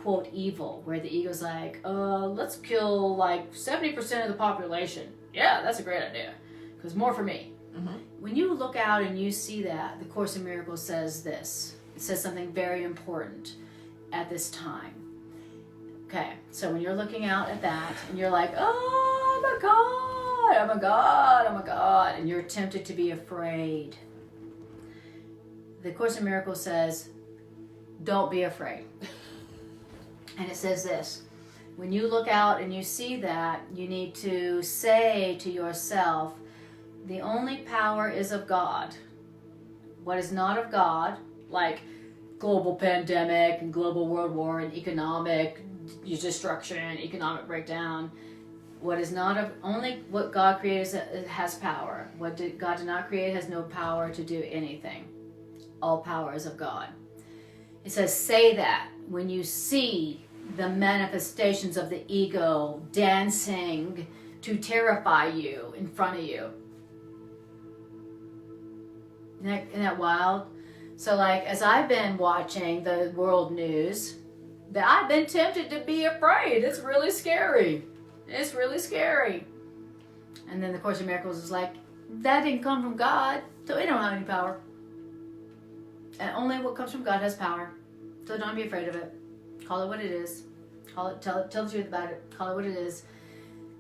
quote, evil, where the ego's like, let's kill like 70% of the population. Yeah, that's a great idea, because more for me. When you look out and you see that, the Course in Miracles says this. It says something very important at this time. Okay, so when you're looking out at that and you're like, oh my God, oh my God, oh my God, and you're tempted to be afraid, the Course in Miracles says, don't be afraid. And it says this, when you look out and you see that, you need to say to yourself, the only power is of God. What is not of God, like global pandemic and global world war and economic destruction, economic breakdown, what is not of, only what God created has power. What God did not create has no power to do anything. All power is of God. It says, say that when you see the manifestations of the ego dancing to terrify you in front of you. Isn't that wild? So, like, as I've been watching the world news, I've been tempted to be afraid. It's really scary. It's really scary. And then the Course in Miracles is like, that didn't come from God, so it don't have any power. And only what comes from God has power. So don't be afraid of it. Call it what it is. Tell the truth about it. Call it what it is.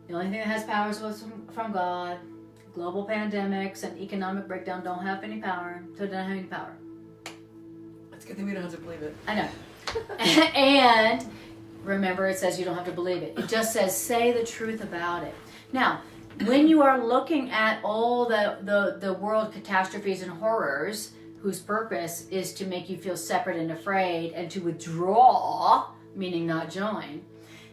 The only thing that has power is what's from God. Global pandemics and economic breakdown don't have any power, so it doesn't have any power. It's a good thing we don't have to believe it. I know. And remember, it says you don't have to believe it. It just says say the truth about it. Now, when you are looking at all the world catastrophes and horrors, whose purpose is to make you feel separate and afraid and to withdraw, meaning not join,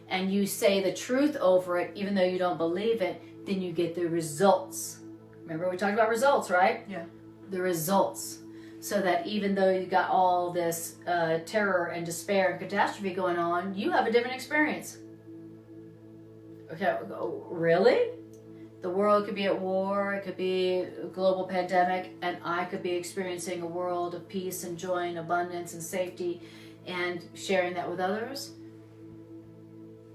and you say the truth over it, even though you don't believe it, then you get the results. Remember we talked about results, right? Yeah. The results. So that even though you got all this terror and despair and catastrophe going on, you have a different experience. Okay, really? The world could be at war, it could be a global pandemic, and I could be experiencing a world of peace and joy and abundance and safety and sharing that with others?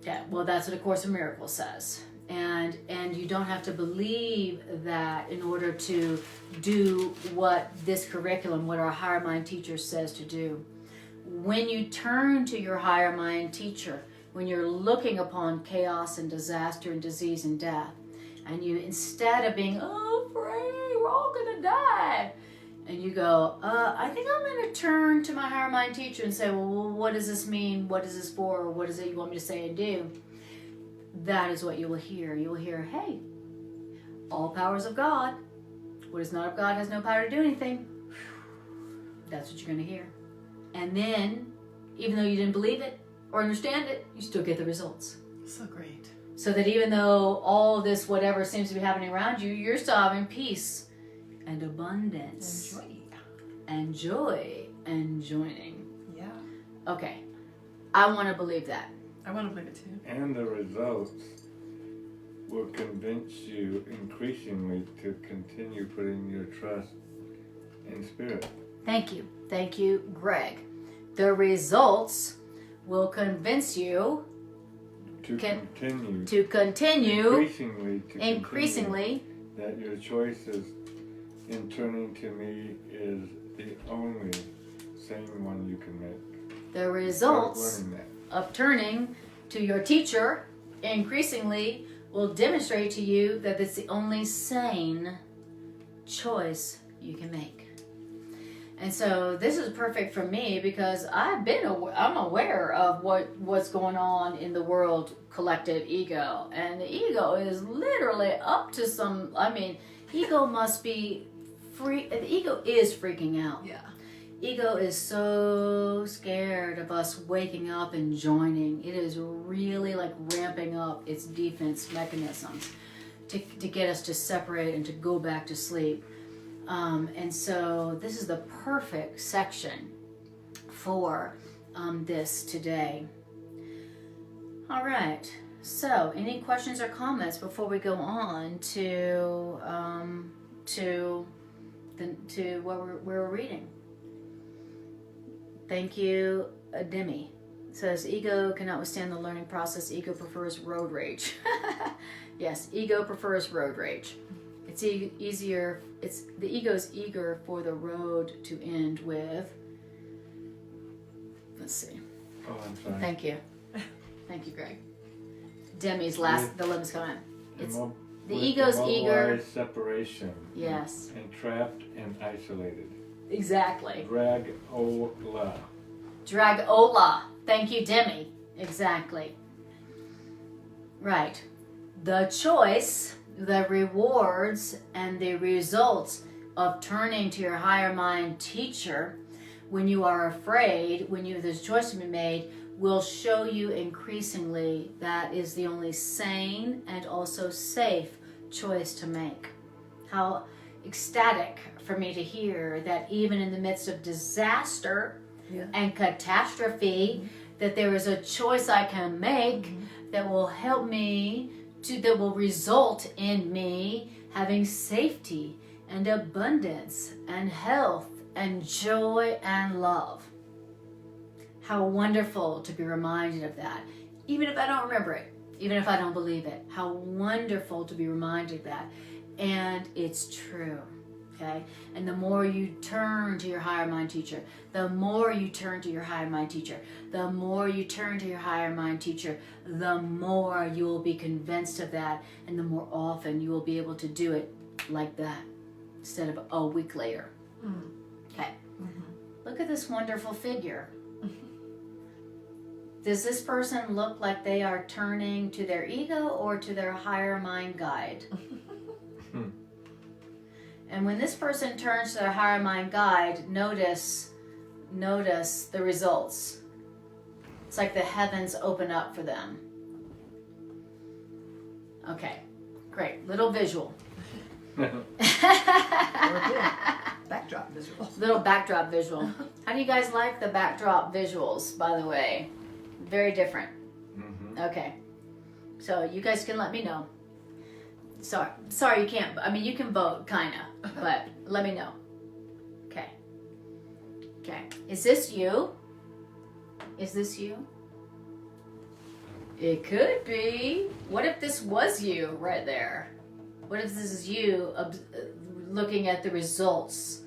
Yeah, well, that's what A Course in Miracles says. And you don't have to believe that in order to do what this curriculum, what our higher mind teacher says to do. When you turn to your higher mind teacher, when you're looking upon chaos and disaster and disease and death, and you, instead of being, oh, afraid, we're all gonna die, and you go, I think I'm gonna turn to my higher mind teacher and say, well, what does this mean? What is this for? What is it you want me to say and do? That is what you will hear. You will hear, hey, all powers of God. What is not of God has no power to do anything. That's what you're going to hear. And then, even though you didn't believe it or understand it, you still get the results. So great. So that even though all this whatever seems to be happening around you, you're still having peace and abundance. And joy. And joy and joining. Yeah. Okay. I want to believe that. I want to believe it too. And the results will convince you increasingly to continue putting your trust in Spirit. Thank you. Thank you, Greg. The results will convince you To continue increasingly that your choices in turning to me is the only sane one you can make. the results Start learning that. of turning to your teacher increasingly will demonstrate to you that it's the only sane choice you can make. And so this is perfect for me because I'm aware of what's going on in the world collective ego, and the ego is literally up to some. Ego must be free. The ego is freaking out. Yeah. Ego is so scared of us waking up and joining. It is really like ramping up its defense mechanisms to get us to separate and to go back to sleep. And so this is the perfect section for this today. All right. So, any questions or comments before we go on to what we're reading? Thank you, Demi. Says ego cannot withstand the learning process. Ego prefers road rage. Yes, ego prefers road rage. It's easier. It's the ego's eager for the road to end with. Let's see. Oh, I'm sorry. Thank you. Thank you, Greg. Demi's last, the limbs comment. It's the ego's eager. Separation. Yes. Entrapped and isolated. Exactly. Drag-ola. Drag-ola. Thank you, Demi. Exactly. Right. The choice, the rewards, and the results of turning to your higher mind teacher when you are afraid, when there's a choice to be made, will show you increasingly that is the only sane and also safe choice to make. How ecstatic for me to hear that even in the midst of disaster and catastrophe, that there is a choice I can make that will help me that will result in me having safety and abundance and health and joy and love. How wonderful to be reminded of that. Even if I don't remember it, even if I don't believe it, how wonderful to be reminded of that. And it's true, okay? And the more you turn to your higher mind teacher, the more you turn to your higher mind teacher, the more you turn to your higher mind teacher, the more you will be convinced of that, and the more often you will be able to do it like that instead of a week later. Okay. Look at this wonderful figure. Does this person look like they are turning to their ego or to their higher mind guide? And when this person turns to their higher mind guide, notice the results. It's like the heavens open up for them. Okay, great. Little visual. Backdrop visual. Little backdrop visual. How do you guys like the backdrop visuals, by the way? Very different. Okay. So you guys can let me know. Sorry you can't. I mean, you can vote, kind of. But let me know. Okay. Okay. Is this you? Is this you? It could be. What if this was you right there? What if this is you looking at the results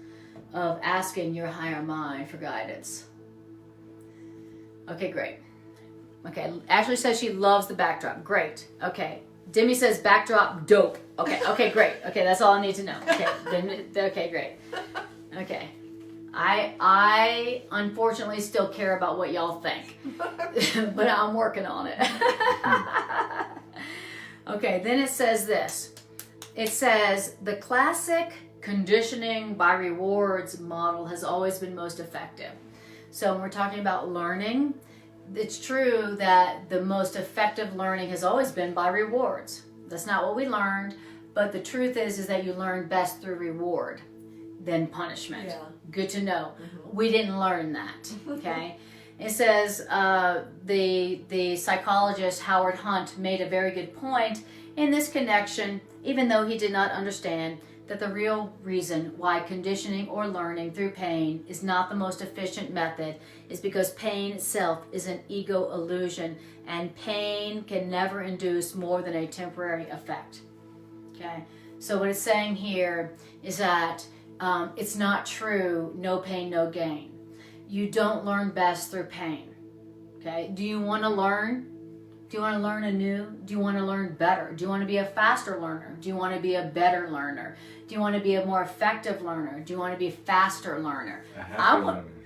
of asking your higher mind for guidance? Okay, great. Okay, Ashley says she loves the backdrop. Great. Okay. Demi says backdrop dope. Okay, great. Okay, that's all I need to know. Okay, great. Okay. I unfortunately still care about what y'all think. But I'm working on it. Okay, then it says this. It says the classic conditioning by rewards model has always been most effective. So when we're talking about learning, it's true that the most effective learning has always been by rewards. That's not what we learned, but the truth is that you learn best through reward than punishment. Yeah. Good to know. We didn't learn that, okay? It says the psychologist Howard Hunt made a very good point in this connection, even though he did not understand that the real reason why conditioning or learning through pain is not the most efficient method is because pain itself is an ego illusion, and pain can never induce more than a temporary effect. Okay, so what it's saying here is that it's not true, no pain, no gain. You don't learn best through pain. Okay, do you want to learn? Do you want to learn anew? Do you want to learn better? Do you want to be a faster learner? Do you want to be a better learner? Do you want to be a more effective learner? Do you want to be a faster learner?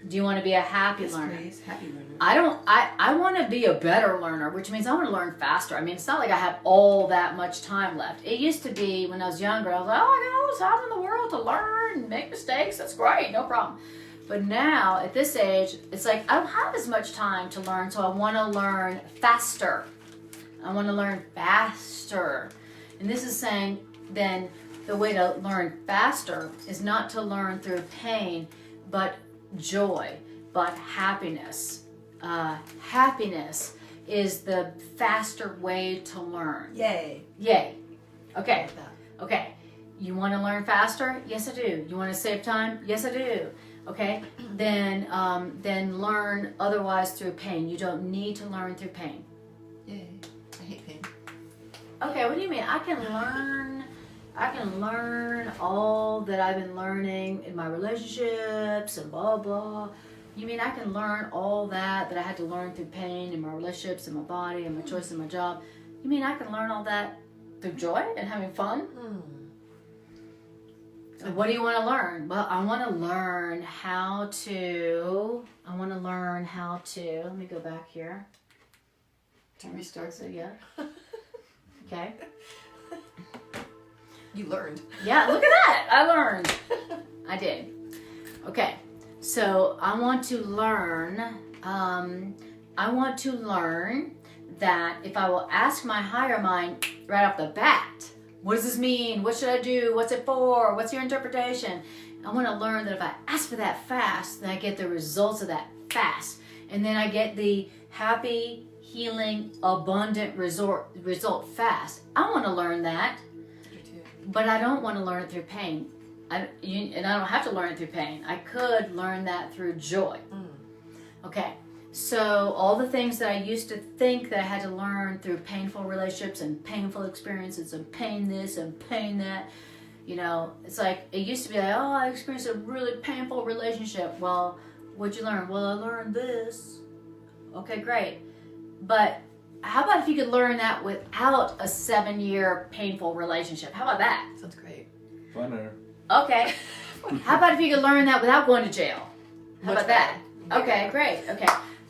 Do you want to be a happy learner? Please, happy learner. I want to be a better learner, which means I want to learn faster. I mean, it's not like I have all that much time left. It used to be when I was younger, I was like, oh, I got all this time in the world to learn and make mistakes. That's great, no problem. But now, at this age, it's like, I don't have as much time to learn, so I want to learn faster. I want to learn faster. And this is saying, then, the way to learn faster is not to learn through pain, but joy, but happiness. Happiness is the faster way to learn. Yay. Yay. Okay. Like that. Okay. You want to learn faster? Yes, I do. You want to save time? Yes, I do. Okay. Then learn otherwise through pain. You don't need to learn through pain. Yay. I hate pain. Okay. What do you mean? I can learn all that I've been learning in my relationships and blah blah. You mean I can learn all that I had to learn through pain in my relationships and my body and my choice in my job? You mean I can learn all that through joy and having fun? So what do you want to learn? Well, I want to learn how to, let me go back here. To restart. So, yeah. Okay. You learned. Yeah, look at that. I learned. I did. Okay. So I want to learn that if I will ask my higher mind right off the bat, what does this mean? What should I do? What's it for? What's your interpretation? I want to learn that if I ask for that fast, then I get the results of that fast. And then I get the happy, healing, abundant result fast. I want to learn that. But I don't want to learn it through pain. And I don't have to learn it through pain. I could learn that through joy. Okay, so all the things that I used to think that I had to learn through painful relationships and painful experiences and pain this and pain that, you know, it's like, it used to be like, oh, I experienced a really painful relationship. Well, what'd you learn? Well, I learned this. Okay, great. But how about if you could learn that without a 7-year painful relationship? How about that? Sounds great. Funner. Okay. How about if you could learn that without going to jail? How Much about that? better. Okay, great. Okay.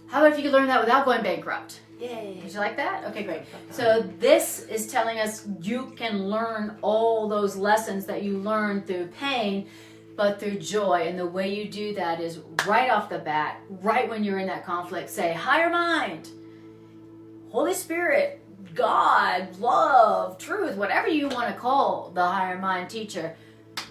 How about if you could learn that without going bankrupt? Yay. Did you like that? Okay, great. So this is telling us you can learn all those lessons that you learned through pain, but through joy. And the way you do that is right off the bat, right when you're in that conflict, say, higher mind, Holy Spirit, God, love, truth, whatever you want to call the higher mind teacher,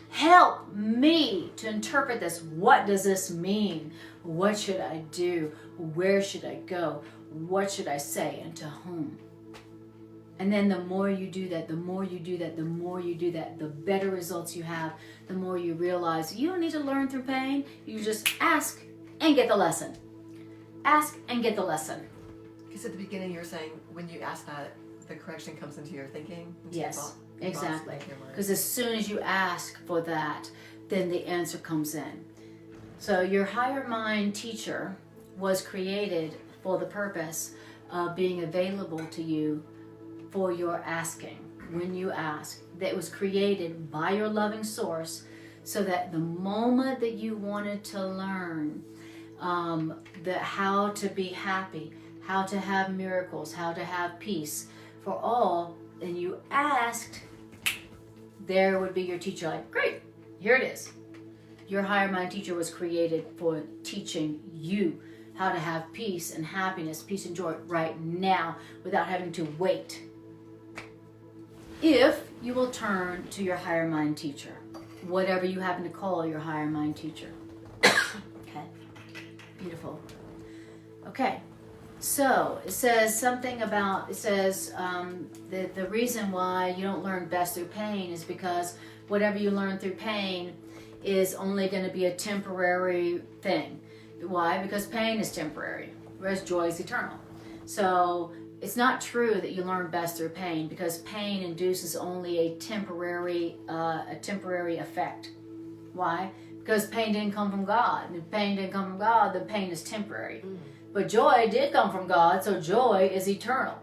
help me to interpret this. What does this mean? What should I do? Where should I go? What should I say and to whom? And then the more you do that, the better results you have, the more you realize you don't need to learn through pain. You just ask and get the lesson. Ask and get the lesson. Because at the beginning you were saying when you ask that, the correction comes into your thinking. Into Yes, your thought, exactly. thoughts, your words. Because as soon as you ask for that, then the answer comes in. So your higher mind teacher was created for the purpose of being available to you for your asking. When you ask, that was created by your loving source, so that the moment that you wanted to learn how to be happy, how to have miracles, how to have peace for all, and you asked, there would be your teacher like, great, here it is. Your higher mind teacher was created for teaching you how to have peace and happiness, peace and joy right now without having to wait. If you will turn to your higher mind teacher, whatever you happen to call your higher mind teacher. Okay, beautiful. Okay, so it says something about, the reason why you don't learn best through pain is because whatever you learn through pain is only going to be a temporary thing. Why? Because pain is temporary, whereas joy is eternal. So it's not true that you learn best through pain, because pain induces only a temporary effect. Why? Because pain didn't come from God. And if pain didn't come from God, then pain is temporary. But joy did come from God, so joy is eternal.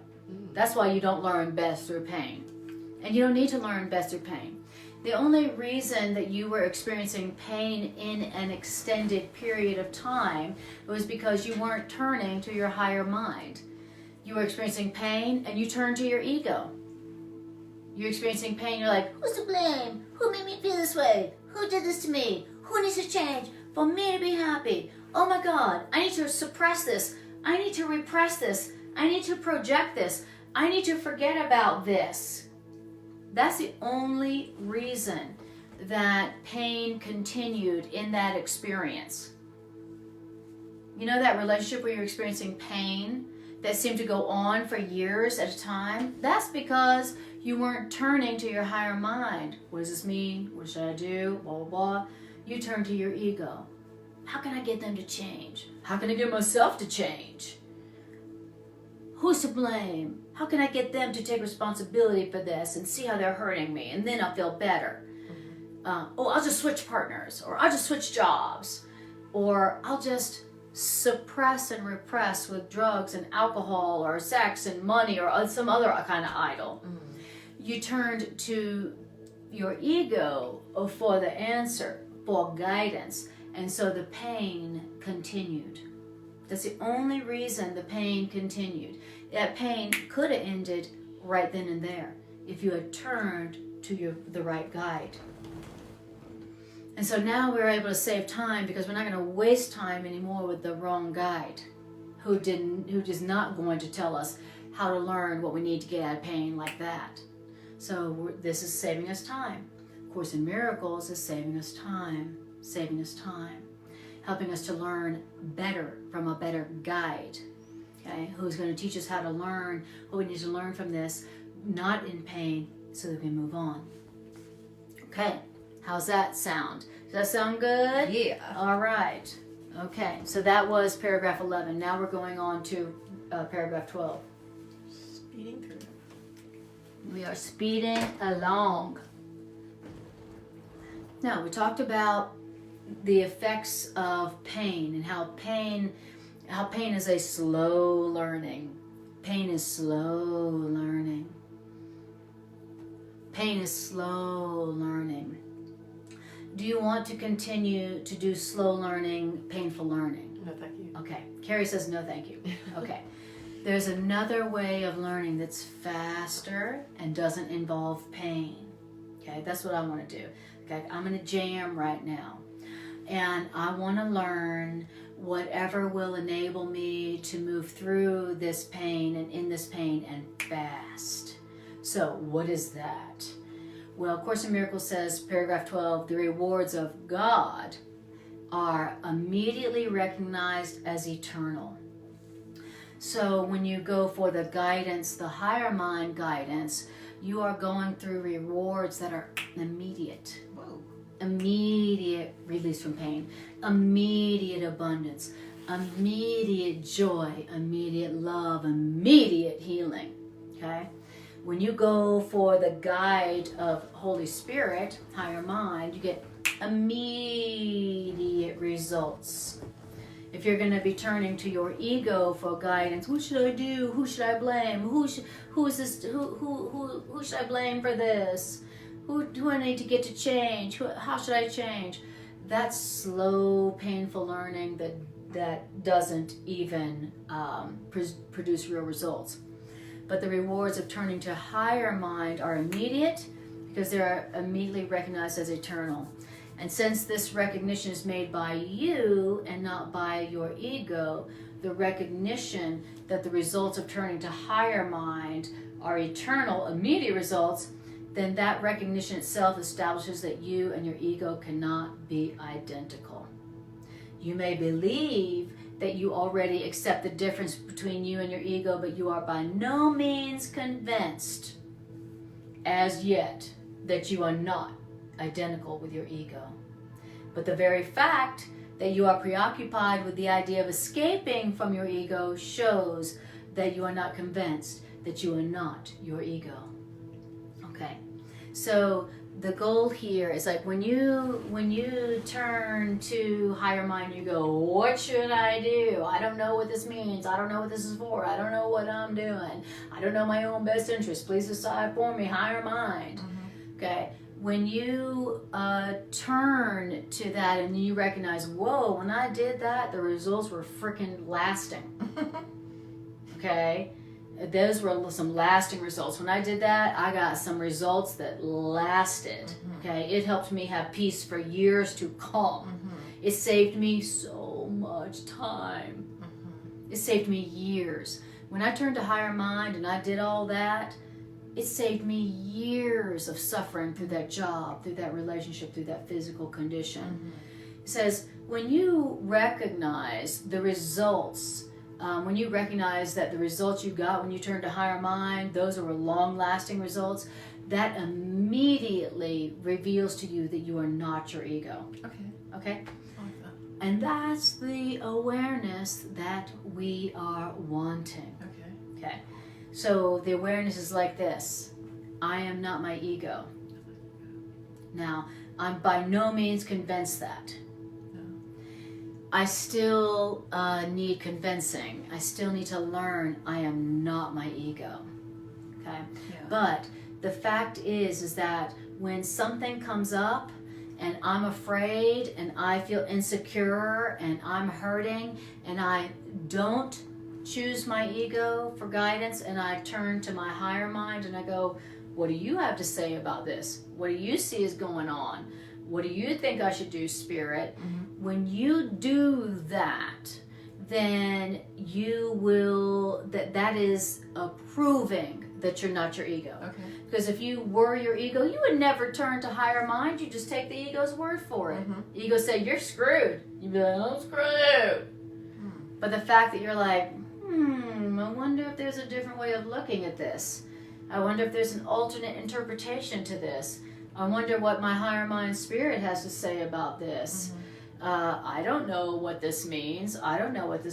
That's why you don't learn best through pain. And you don't need to learn best through pain. The only reason that you were experiencing pain in an extended period of time was because you weren't turning to your higher mind. You were experiencing pain and you turned to your ego. You're experiencing pain, you're like, who's to blame? Who made me feel this way? Who did this to me? Who needs to change for me to be happy? happy. Oh my God, I need to suppress this. I need to repress this. I need to project this. I need to forget about this. That's the only reason that pain continued in that experience. You know that relationship where you're experiencing pain that seemed to go on for years at a time? That's because you weren't turning to your higher mind. What does this mean? What should I do? Blah, blah, blah. You turn to your ego. How can I get them to change? How can I get myself to change? Who's to blame? How can I get them to take responsibility for this and see how they're hurting me, and then I'll feel better? I'll just switch partners, or I'll just switch jobs, or I'll just suppress and repress with drugs and alcohol or sex and money or some other kind of idol. You turned to your ego for the answer, for guidance, and so the pain continued. That's the only reason the pain continued. That pain could have ended right then and there if you had turned to the right guide. And so now we're able to save time because we're not going to waste time anymore with the wrong guide who is not going to tell us how to learn what we need to get out of pain like that. So this is saving us time. Course in Miracles is saving us time, helping us to learn better from a better guide, okay, who's going to teach us how to learn what we need to learn from this, not in pain, so that we can move on. Okay, how's that sound? Does that sound good? Yeah. All right. Okay, so that was paragraph 11. Now we're going on to paragraph 12. Speeding through. We are speeding along. Now, we talked about the effects of pain and how pain is a slow learning. Pain is slow learning. Pain is slow learning. Do you want to continue to do slow learning, painful learning? No, thank you. Okay. Carrie says no, thank you. Okay. There's another way of learning that's faster and doesn't involve pain. Okay, that's what I want to do. Okay, I'm in a jam right now. And I want to learn whatever will enable me to move through this pain and in this pain and fast. So what is that? Well, Course in Miracles says, paragraph 12, the rewards of God are immediately recognized as eternal. So when you go for the guidance, the higher mind guidance, you are going through rewards that are immediate. Whoa. Immediate release from pain, immediate abundance, immediate joy, immediate love, immediate healing. Okay? When you go for the guide of Holy Spirit, higher mind, you get immediate results. If you're going to be turning to your ego for guidance, what should I do? Who should I blame? Who should I blame for this? Who do I need to get to change? How should I change? That's slow, painful learning that doesn't even produce real results. But the rewards of turning to higher mind are immediate because they are immediately recognized as eternal. And since this recognition is made by you and not by your ego, the recognition that the results of turning to higher mind are eternal, immediate results, then that recognition itself establishes that you and your ego cannot be identical. You may believe that you already accept the difference between you and your ego, but you are by no means convinced as yet that you are not identical with your ego. But the very fact that you are preoccupied with the idea of escaping from your ego shows that you are not convinced that you are not your ego. Okay, so the goal here is like when you turn to higher mind, you go, what should I do? I don't know what this means. I don't know what this is for. I don't know what I'm doing. I don't know my own best interest. Please decide for me, higher mind. Mm-hmm. Okay, when you turn to that and you recognize, whoa, when I did that, the results were freaking lasting. Okay. Those were some lasting results. When I did that, I got some results that lasted. Mm-hmm. Okay, it helped me have peace for years to come. Mm-hmm. It saved me so much time. It saved me years. When I turned to higher mind and I did all that, it saved me years of suffering through that job, through that relationship, through that physical condition. It says, when you recognize the results, when you recognize that the results you got when you turned to higher mind, those were long-lasting results, that immediately reveals to you that you are not your ego. Okay? I like that. And that's the awareness that we are wanting. Okay? So the awareness is like this. I am not my ego. Now, I'm by no means convinced that. I still need convincing. I still need to learn I am not my ego. Okay? But the fact is that when something comes up and I'm afraid and I feel insecure and I'm hurting and I don't choose my ego for guidance and I turn to my higher mind and I go, what do you have to say about this? What do you see is going on? What do you think I should do, Spirit? When you do that, then you will, that is proving that you're not your ego. Because if you were your ego, you would never turn to higher mind. You just take the ego's word for it. Ego say, you're screwed. You'd be like, I'm screwed. But the fact that you're like, I wonder if there's a different way of looking at this. I wonder if there's an alternate interpretation to this. I wonder what my higher mind spirit has to say about this. I don't know what this means. I don't know what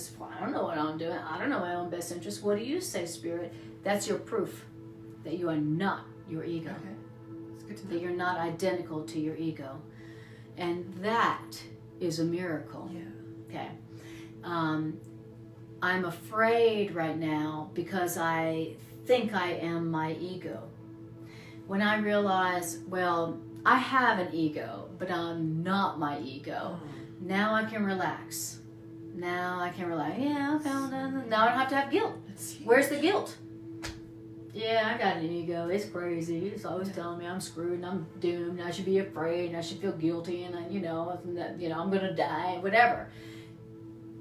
I'm doing. I don't know my own best interest. What do you say, Spirit? That's your proof that you are not your ego. It's good to know. That you're not identical to your ego. And that is a miracle. Okay. I'm afraid right now because I think I am my ego. When I realize, well, I have an ego, but I'm not my ego. Now I can relax. Yeah, okay, now I don't have to have guilt. Where's the guilt? Yeah, I got an ego. It's crazy. It's always telling me I'm screwed and I'm doomed. And I should be afraid and I should feel guilty and I'm gonna die. Whatever.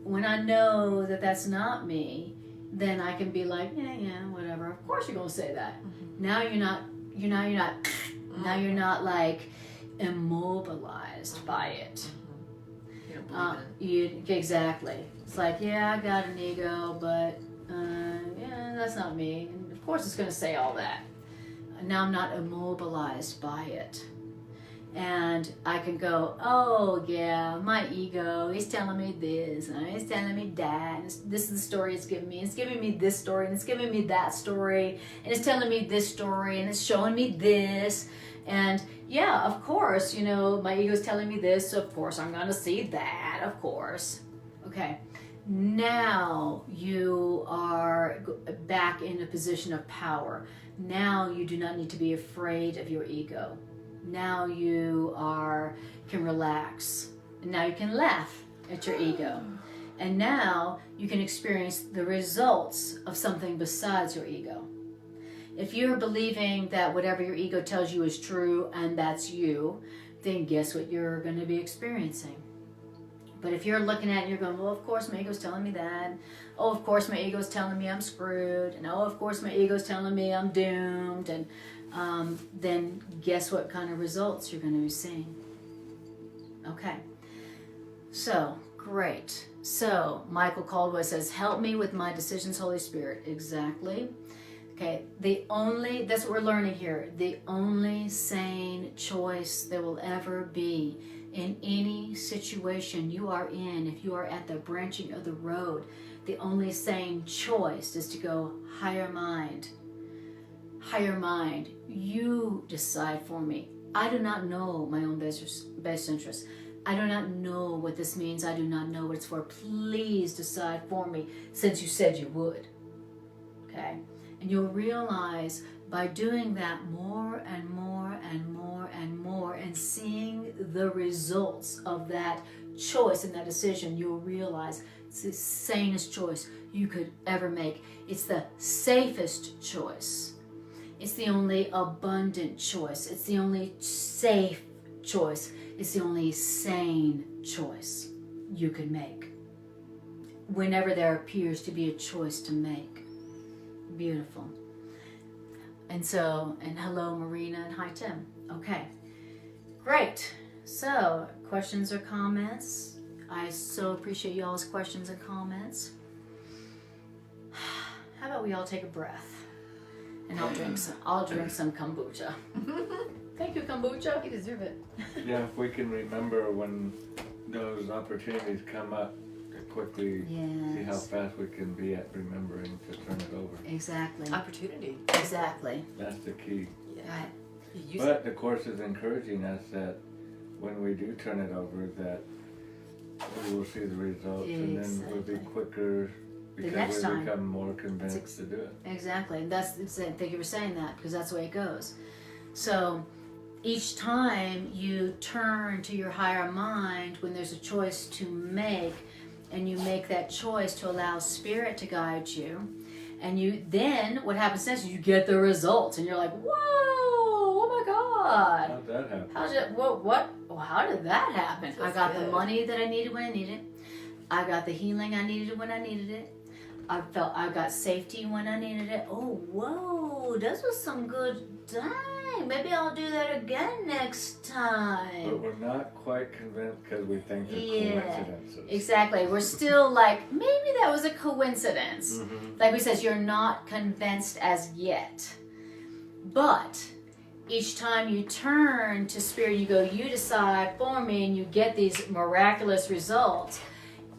When I know that that's not me, then I can be like, yeah, whatever. Of course you're gonna say that. Now you're not. Now you're not like immobilized by it. You don't believe in it. Exactly. It's like, yeah, I got an ego, but yeah, that's not me. And of course it's going to say all that. Now I'm not immobilized by it. And I can go, oh yeah, my ego, he's telling me this, and he's telling me that, and this is the story it's giving me. It's giving me this story, and it's giving me that story, and it's telling me this story, and it's showing me this. And yeah, of course, my ego's telling me this, so of course I'm gonna see that, of course. Okay, now you are back in a position of power. Now you do not need to be afraid of your ego. Now you can relax. And now you can laugh at your ego. And now you can experience the results of something besides your ego. If you're believing that whatever your ego tells you is true and that's you, then guess what you're going to be experiencing? But if you're looking at it and you're going, well, of course my ego's telling me that. Oh, of course my ego's telling me I'm screwed. And oh, of course my ego's telling me I'm doomed. And then guess what kind of results you're going to be seeing. Okay. So, great. So, Michael Caldwell says, help me with my decisions, Holy Spirit. Exactly. Okay. That's what we're learning here. The only sane choice there will ever be in any situation you are in, if you are at the branching of the road, the only sane choice is to go higher mind. Higher mind, you decide for me. I do not know my own best interest. I do not know what this means. I do not know what it's for. Please decide for me, since you said you would. Okay? And you'll realize by doing that more and more and more and more and seeing the results of that choice and that decision, you'll realize it's the sanest choice you could ever make. It's the safest choice. It's the only abundant choice. It's the only safe choice. It's the only sane choice you can make. whenever there appears to be a choice to make. Beautiful. And so, and hello Marina and hi Tim. Okay, great. So, questions or comments? I so appreciate y'all's questions and comments. How about we all take a breath? And I'll drink some kombucha. Thank you, kombucha. You deserve it. Yeah, if we can remember when those opportunities come up, to quickly see how fast we can be at remembering to turn it over. Exactly. Opportunity. Exactly. That's the key. Yeah. Right. You use But the Course is encouraging us that when we do turn it over, that we will see the results, and then we'll be Exactly. quicker because next we time. become more convinced to do it. Exactly. Thank you for saying that, because that's the way it goes. So each time you turn to your higher mind when there's a choice to make, and you make that choice to allow Spirit to guide you, and you then what happens next is you get the results, and you're like, whoa, oh my God. How'd that happen? How did that happen? Feels I got good. the money that I needed when I needed it. I got the healing I needed when I needed it. I felt I got safety when I needed it. Oh, whoa, this was some good, dang, maybe I'll do that again next But time. we're not quite convinced because we think they're Yeah. coincidences. Exactly. We're still like, maybe that was a coincidence. Mhm. Like we says, you're not convinced as yet. But each time you turn to Spirit, you go, you decide for me, and you get these miraculous results.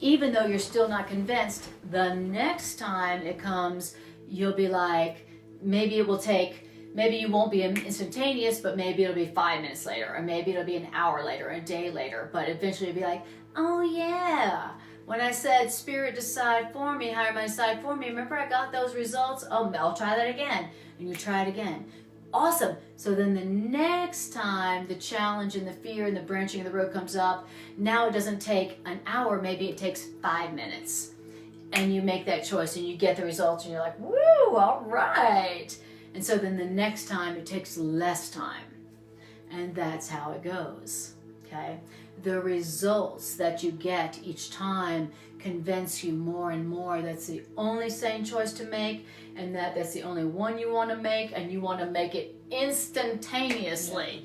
Even though you're still not convinced, the next time it comes, you'll be like, maybe it will take, maybe you won't be instantaneous, but maybe it'll be 5 minutes later, or maybe it'll be an hour later, a day later, but eventually you'll be like, oh yeah, when I said Spirit decide for me, higher mind decide for me, remember I got those results? Oh, I'll try that again. And you try it again. Awesome. So then the next time the challenge and the fear and the branching of the road comes up, now it doesn't take an hour, maybe it takes 5 minutes. And you make that choice and you get the results and you're like, woo, all right. And so then the next time it takes less time. And that's how it goes. Okay? The results that you get each time convince you more and more that's the only sane choice to make, and that's the only one you want to make, and you want to make it instantaneously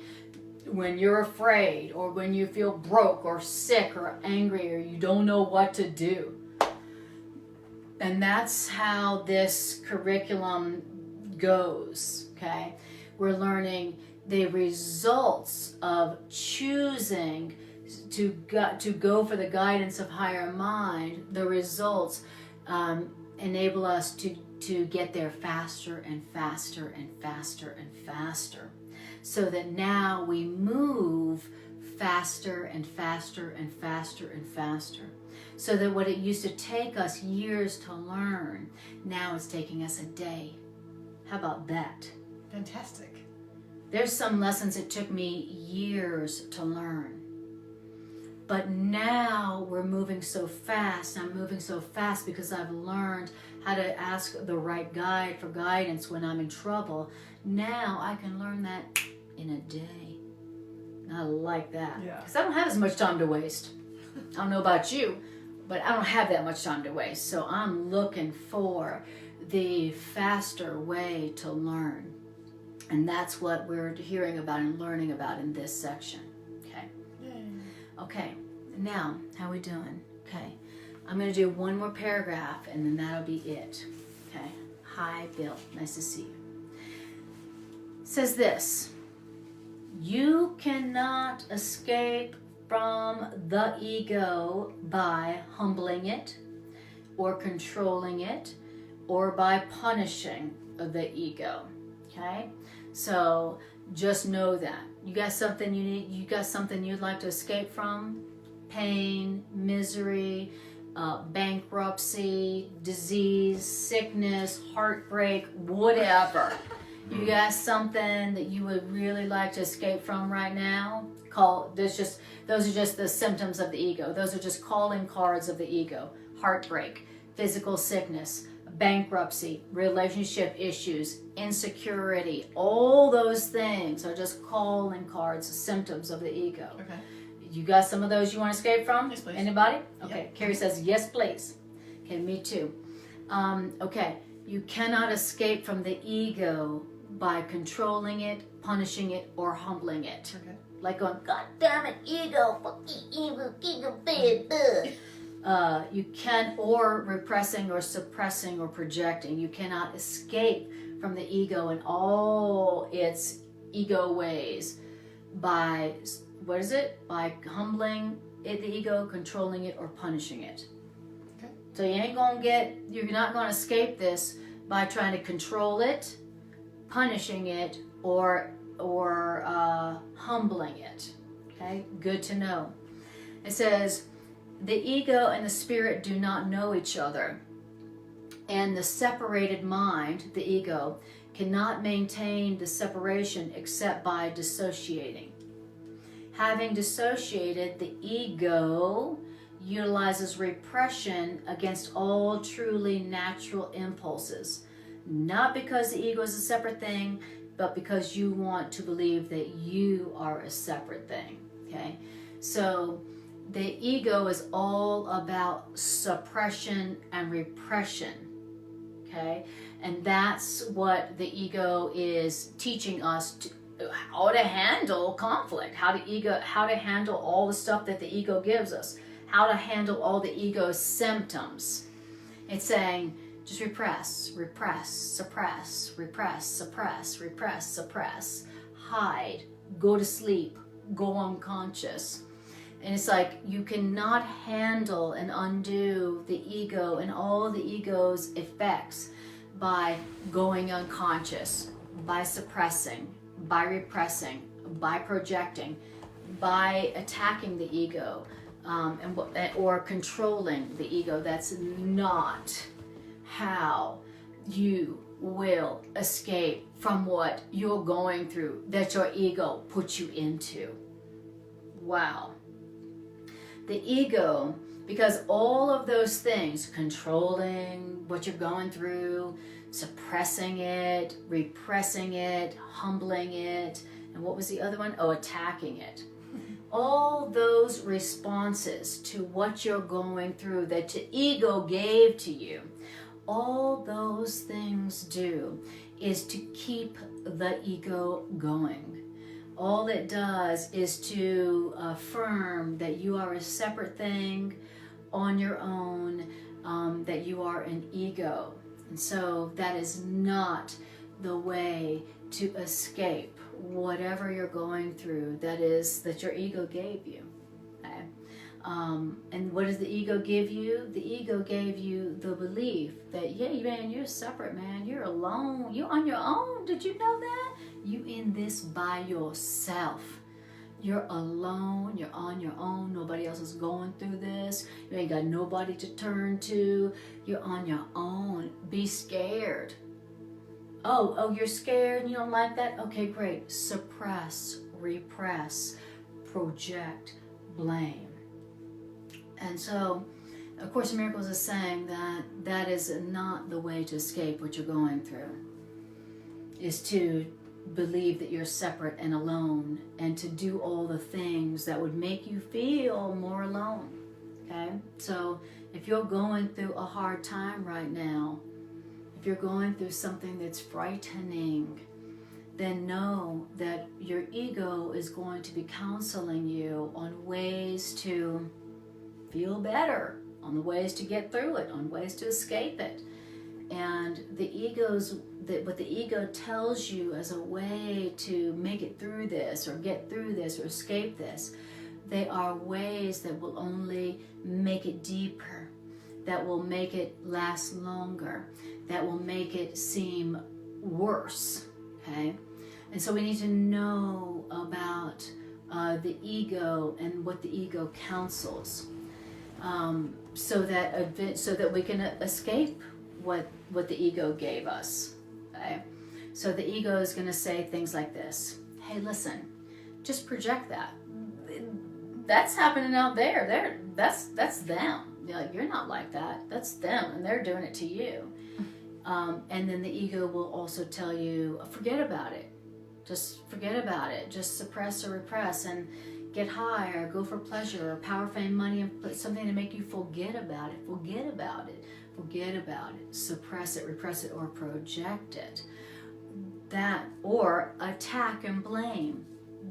when you're afraid or when you feel broke or sick or angry or you don't know what to do. And that's how this curriculum goes, okay? We're learning the results of choosing to go for the guidance of higher mind. The results enable us to get there faster and faster and faster and faster, so that now we move faster and faster and faster and faster, so that what it used to take us years to learn, now it's taking us a day. How about that? Fantastic. There's some lessons it took me years to learn. But now we're moving so fast. I'm moving so fast because I've learned how to ask the right guide for guidance when I'm in trouble. Now I can learn that in a day. I like that. Yeah. Because I don't have as much time to waste. I don't know about you, but I don't have that much time to waste. So I'm looking for the faster way to learn. And that's what we're hearing about and learning about in this section. Okay. Okay, now, how we doing? Okay, I'm going to do one more paragraph and then that'll be it. Okay, hi Bill, nice to see you. It says this: you cannot escape from the ego by humbling it or controlling it or by punishing the ego. Okay, so just know that. You got something you need, you got something you'd like to escape from? Pain, misery, bankruptcy, disease, sickness, heartbreak, whatever. You got something that you would really like to escape from right now? Those are just the symptoms of the ego. Those are just calling cards of the ego. Heartbreak, physical sickness, bankruptcy, relationship issues, insecurity, all those things are just calling cards, symptoms of the ego. Okay. You got some of those you want to escape from? Yes, please. Anybody? Okay. Yep. Carrie says, yes, please. Okay, me too. Okay, you cannot escape from the ego by controlling it, punishing it, or humbling it. Okay. Like going, God damn it, ego, fucking ego, bad. You can, or repressing or suppressing or projecting. You cannot escape from the ego in all its ego ways by, what is it? By humbling it, the ego, controlling it, or punishing it. Okay. So you're not going to escape this by trying to control it, punishing it, or humbling it. Okay, good to know. It says, the ego and the spirit do not know each other, and the separated mind, the ego, cannot maintain the separation except by dissociating. Having dissociated, the ego utilizes repression against all truly natural impulses, not because the ego is a separate thing, but because you want to believe that you are a separate thing. Okay, so the ego is all about suppression and repression. Okay, and that's what the ego is teaching us to, how to handle conflict, how to handle all the stuff that the ego gives us, how to handle all the ego's symptoms. It's saying, just repress, repress, suppress, repress, suppress, repress, suppress, hide, go to sleep, go unconscious. And it's like you cannot handle and undo the ego and all the ego's effects by going unconscious, by suppressing, by repressing, by projecting, by attacking the ego, or controlling the ego. That's not how you will escape from what you're going through, that your ego puts you into. Wow. The ego, because all of those things, controlling what you're going through, suppressing it, repressing it, humbling it, and what was the other one? Oh, attacking it. All those responses to what you're going through that the ego gave to you, all those things do is to keep the ego going. All it does is to affirm that you are a separate thing on your own, that you are an ego. And so that is not the way to escape whatever you're going through that your ego gave you. Okay? And what does the ego give you? The ego gave you the belief that, yeah, man, you're separate, man. You're alone. You're on your own. Did you know that? You in this by yourself. You're alone. You're on your own. Nobody else is going through this. You ain't got nobody to turn to. You're on your own. Be scared. Oh, you're scared and you don't like that? Okay, great. Suppress, repress, project, blame. And so, of Course in Miracles is saying that that is not the way to escape what you're going through, is to believe that you're separate and alone, and to do all the things that would make you feel more alone. Okay? So if you're going through a hard time right now, if you're going through something that's frightening, then know that your ego is going to be counseling you on ways to feel better, on the ways to get through it, on ways to escape it. And what the ego tells you as a way to make it through this, or get through this, or escape this, they are ways that will only make it deeper, that will make it last longer, that will make it seem worse. Okay? And so we need to know about the ego and what the ego counsels, so that we can escape what the ego gave us. Okay? So the ego is going to say things like this: hey, listen, just project that. That's happening out there. That's them. You're not like that. That's them, and they're doing it to you. And then the ego will also tell you, forget about it. Just forget about it. Just suppress or repress. And get high or go for pleasure or power, fame, money, and put something to make you forget about it. Forget about it. Forget about it. Suppress it, repress it, or project it. That, or attack and blame.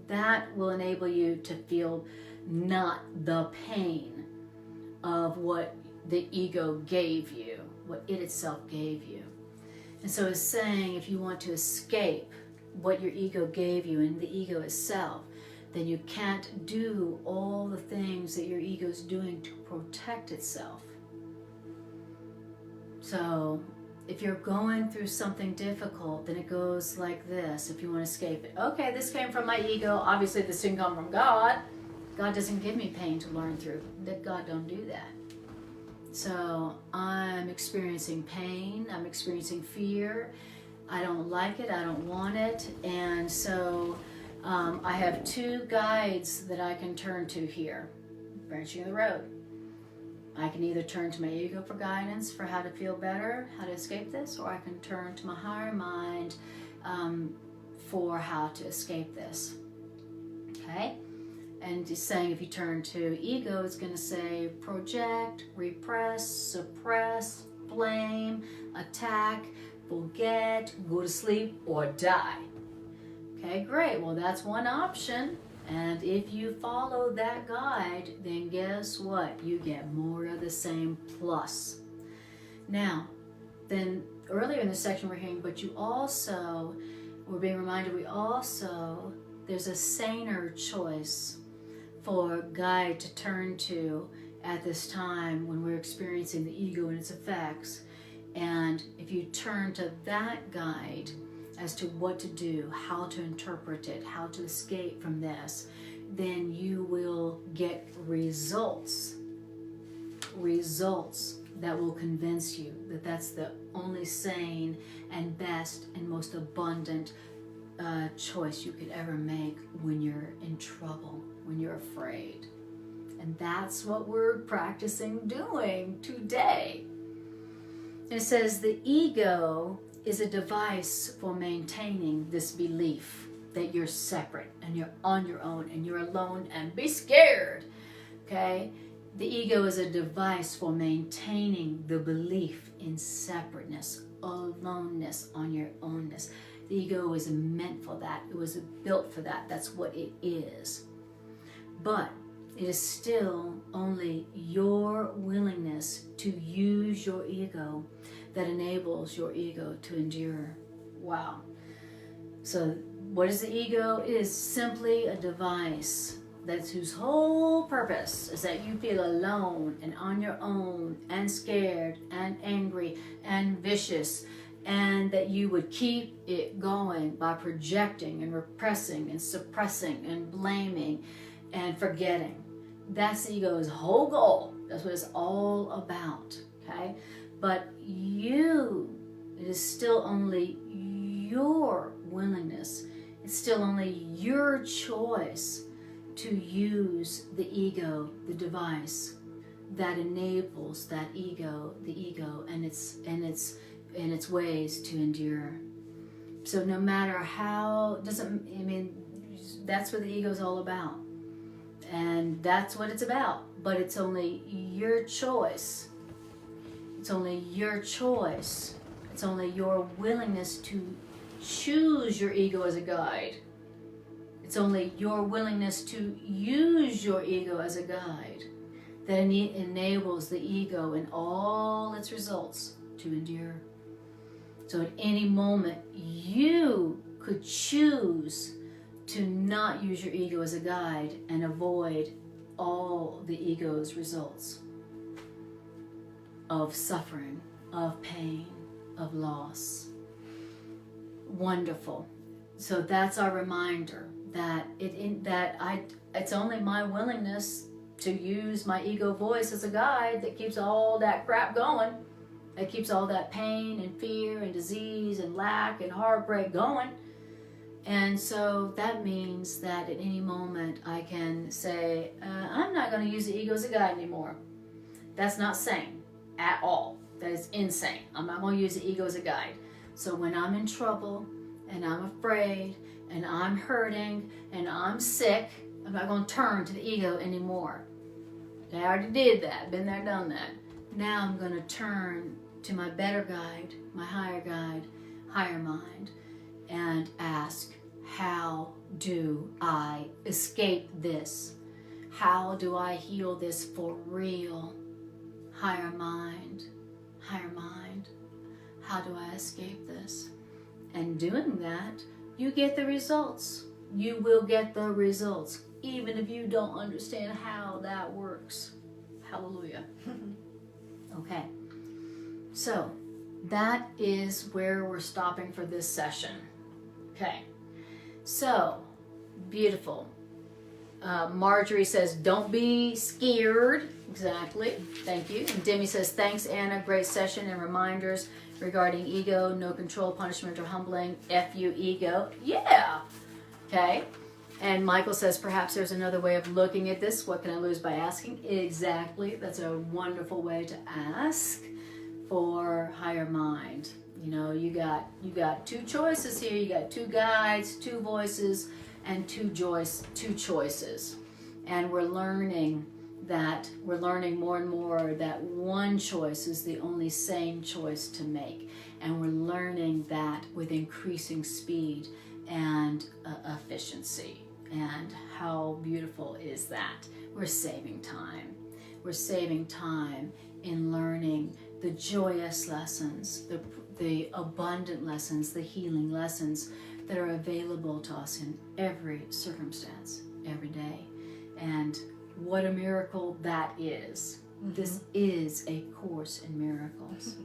That will enable you to feel not the pain of what the ego gave you, what it itself gave you. And so it's saying if you want to escape what your ego gave you and the ego itself, then you can't do all the things that your ego is doing to protect itself. So if you're going through something difficult, then it goes like this. If you want to escape it, okay, this came from my ego. Obviously, this didn't come from God. God doesn't give me pain to learn through. That God don't do that. So I'm experiencing pain. I'm experiencing fear. I don't like it. I don't want it. And so I have two guides that I can turn to here, branching the road. I can either turn to my ego for guidance for how to feel better, how to escape this, or I can turn to my higher mind for how to escape this. Okay? And just saying if you turn to ego, it's going to say project, repress, suppress, blame, attack, forget, go to sleep, or die. Okay, great. Well, that's one option. And if you follow that guide, then guess what? You get more of the same plus. Now, then earlier in the section we're hearing, but you also, we're being reminded there's a saner choice for a guide to turn to at this time when we're experiencing the ego and its effects. And if you turn to that guide as to what to do, how to interpret it, how to escape from this, then you will get results that will convince you that that's the only sane and best and most abundant choice you could ever make when you're in trouble, when you're afraid. And that's what we're practicing doing today. And it says the ego is a device for maintaining this belief that you're separate and you're on your own and you're alone and be scared. Okay? The ego is a device for maintaining the belief in separateness, aloneness, on your ownness. The ego is meant for that. It was built for that. That's what it is. But it is still only your willingness to use your ego that enables your ego to endure. Wow. So what is the ego? It is simply a device whose whole purpose is that you feel alone and on your own and scared and angry and vicious, and that you would keep it going by projecting and repressing and suppressing and blaming and forgetting. That's the ego's whole goal. That's what it's all about. Okay? But it is still only your willingness. It's still only your choice to use the ego, the device that enables that ego, the ego, and its ways to endure. So no matter how, that's what the ego is all about. And that's what it's about. But it's only your choice. It's only your choice. It's only your willingness to choose your ego as a guide. It's only your willingness to use your ego as a guide that enables the ego and all its results to endure. So at any moment, you could choose to not use your ego as a guide and avoid all the ego's results of suffering, of pain, of loss. Wonderful. So that's our reminder that it's only my willingness to use my ego voice as a guide that keeps all that crap going. That keeps all that pain and fear and disease and lack and heartbreak going. And so that means that at any moment I can say, I'm not going to use the ego as a guide anymore. That's not sane at all. That is insane. I'm not going to use the ego as a guide. So when I'm in trouble and I'm afraid and I'm hurting and I'm sick, I'm not going to turn to the ego anymore. I already did that, been there, done that. Now I'm going to turn to my better guide, my higher mind, and ask, how do I escape this? How do I heal this for real? Higher mind, how do I escape this? And doing that, you get the results. You will get the results, even if you don't understand how that works. Hallelujah. Okay, so that is where we're stopping for this session. Okay, so beautiful. Marjorie says, don't be scared. Exactly. Thank you. And Demi says, thanks, Anna. Great session and reminders regarding ego, no control, punishment, or humbling. F you, ego. Yeah. Okay. And Michael says, perhaps there's another way of looking at this. What can I lose by asking? Exactly. That's a wonderful way to ask for higher mind. You know, you got two choices here. You got two guides, two voices, and two choices. And we're learning more and more that one choice is the only sane choice to make. And we're learning that with increasing speed and efficiency. And how beautiful is that? We're saving time. We're saving time in learning the joyous lessons, the abundant lessons, the healing lessons that are available to us in every circumstance, every day. And what a miracle that is. Mm-hmm. This is a course in miracles.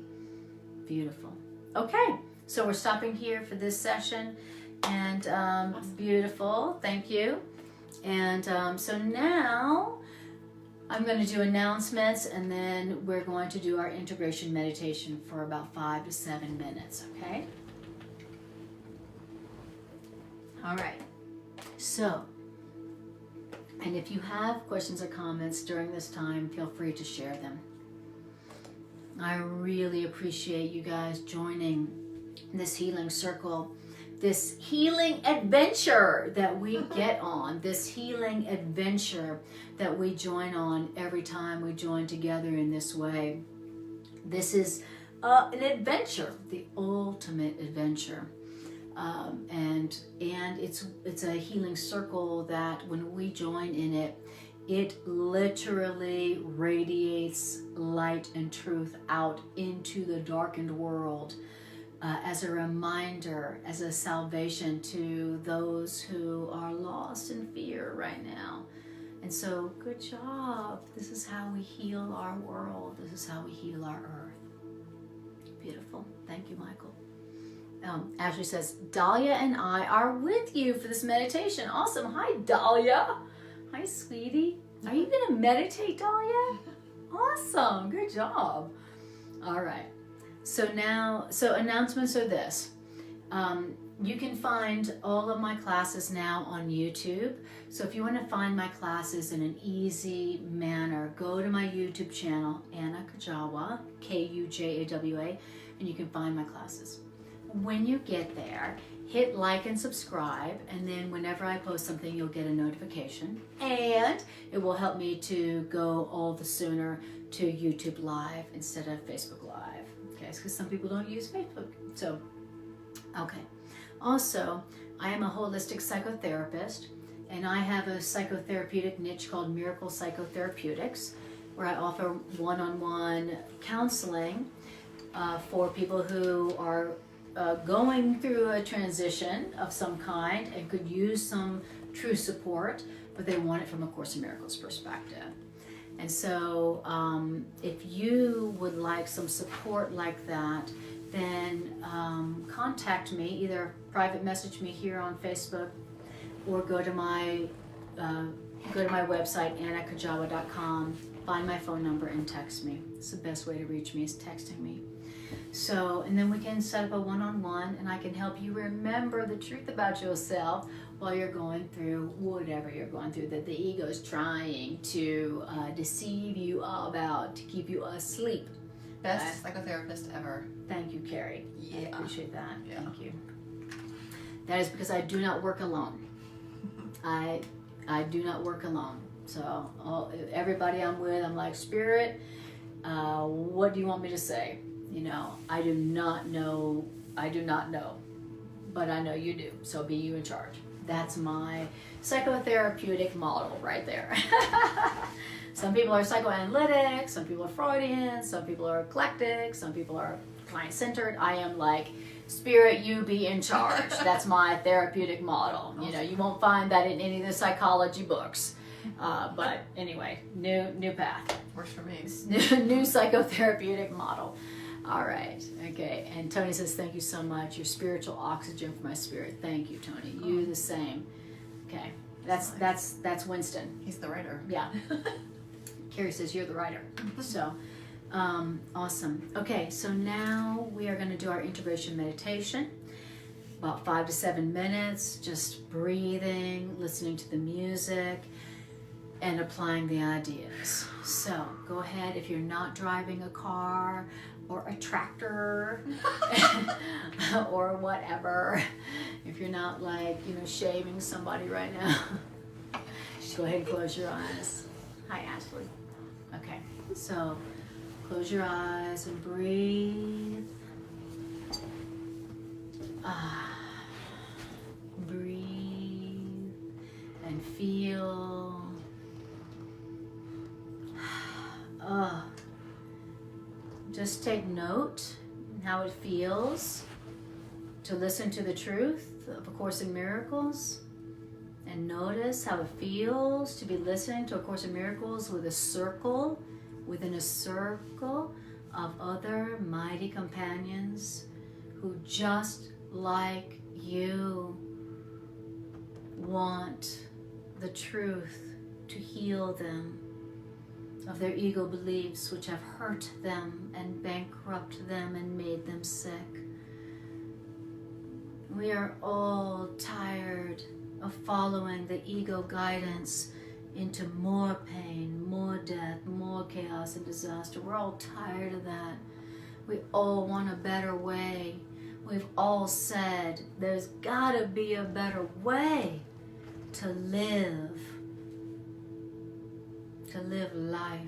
Beautiful. Okay, so we're stopping here for this session. And beautiful, thank you. And so now I'm going to do announcements, and then we're going to do our integration meditation for about 5 to 7 minutes, okay? All right, so, and if you have questions or comments during this time, feel free to share them. I really appreciate you guys joining this healing circle, this healing adventure that we get on, this healing adventure that we join on every time we join together in this way. This is an adventure, the ultimate adventure. And it's a healing circle that when we join in it, it literally radiates light and truth out into the darkened world as a reminder, as a salvation to those who are lost in fear right now. And so, good job. This is how we heal our world. This is how we heal our earth. Beautiful. Thank you, Michael. Ashley says, Dahlia and I are with you for this meditation. Awesome. Hi, Dahlia. Hi, sweetie. Are you going to meditate, Dahlia? Awesome. Good job. All right. So announcements are this. You can find all of my classes now on YouTube. So if you want to find my classes in an easy manner, go to my YouTube channel, Anna Kujawa, Kujawa, and you can find my classes. When you get there, hit like and subscribe, and then whenever I post something, you'll get a notification, and it will help me to go all the sooner to YouTube Live instead of Facebook Live. Okay, because some people don't use Facebook. So, okay. Also, I am a holistic psychotherapist, and I have a psychotherapeutic niche called Miracle Psychotherapeutics, where I offer one-on-one counseling for people who are going through a transition of some kind and could use some true support, but they want it from a Course in Miracles perspective. And so if you would like some support like that, then contact me, either private message me here on Facebook or go to my website, annakujawa.com, find my phone number and text me. It's the best way to reach me is texting me. So, and then we can set up a one-on-one, and I can help you remember the truth about yourself while you're going through whatever you're going through that the ego is trying to deceive you about, to keep you asleep. Best psychotherapist ever. Thank you, Carrie. Yeah. I appreciate that. Yeah. Thank you. That is because I do not work alone. I I do not work alone. So everybody I'm with, I'm like, Spirit, what do you want me to say? You know, I do not know, but I know you do. So be you in charge. That's my psychotherapeutic model right there. Some people are psychoanalytic, some people are Freudian, some people are eclectic, some people are client-centered. I am like, Spirit, you be in charge. That's my therapeutic model. You know, you won't find that in any of the psychology books. But anyway, new path. Works for me. New psychotherapeutic model. All right. Okay. And Tony says, thank you so much. You're spiritual oxygen for my spirit. Thank you, Tony. You the same. Okay. That's Winston. He's the writer. Yeah. Carrie says, you're the writer. So, awesome. Okay. So now we are going to do our integration meditation. About 5 to 7 minutes, just breathing, listening to the music, and applying the ideas. So go ahead, if you're not driving a car or a tractor or whatever, if you're not like, shaving somebody right now, just go ahead and close your eyes. Hi, Ashley. Okay, so close your eyes and breathe. Breathe and feel. Just take note how it feels to listen to the truth of A Course in Miracles, and notice how it feels to be listening to A Course in Miracles within a circle of other mighty companions who, just like you, want the truth to heal them of their ego beliefs which have hurt them and bankrupt them and made them sick. We are all tired of following the ego guidance into more pain, more death, more chaos and disaster. We're all tired of that. We all want a better way. We've all said there's gotta be a better way to live life.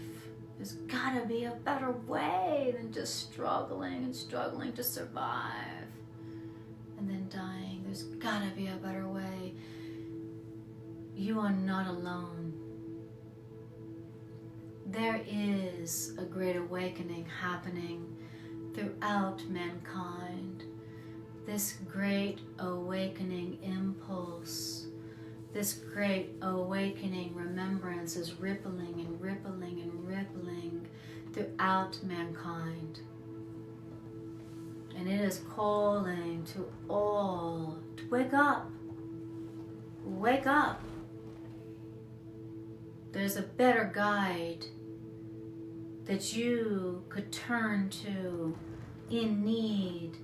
There's gotta be a better way than just struggling to survive and then dying. There's gotta be a better way. You are not alone. There is a great awakening happening throughout mankind. This great awakening impulse, this great awakening remembrance is rippling and rippling and rippling throughout mankind. And it is calling to all to wake up. Wake up. There's a better guide that you could turn to in need,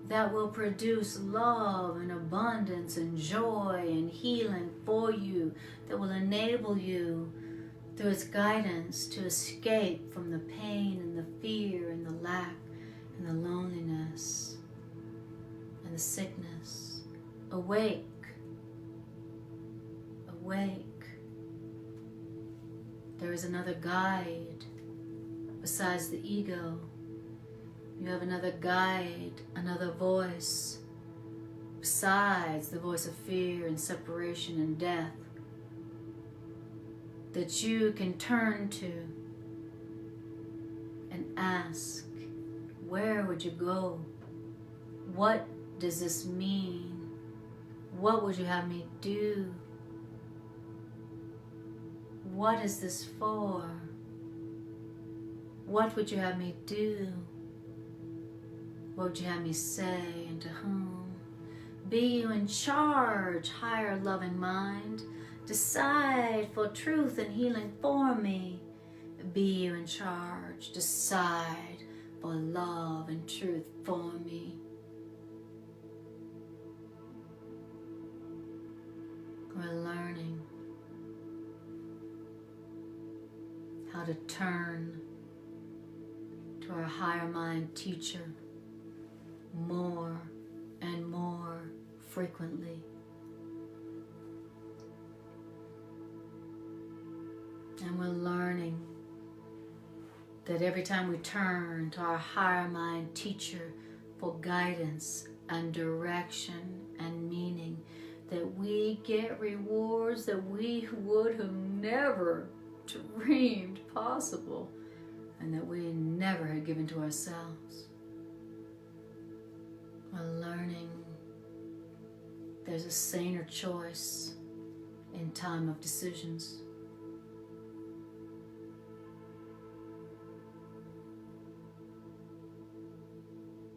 that will produce love and abundance and joy and healing for you, that will enable you through its guidance to escape from the pain and the fear and the lack and the loneliness and the sickness. Awake. Awake. There is another guide besides the ego. You have another guide, another voice, besides the voice of fear and separation and death, that you can turn to and ask, where would you go? What does this mean? What would you have me do? What is this for? What would you have me do? What would you have me say, and to whom? Be you in charge, higher loving mind. Decide for truth and healing for me. Be you in charge. Decide for love and truth for me. We're learning how to turn to our higher mind teacher more and more frequently. And we're learning that every time we turn to our higher mind teacher for guidance and direction and meaning, that we get rewards that we would have never dreamed possible and that we never had given to ourselves. We're learning there's a saner choice in time of decisions.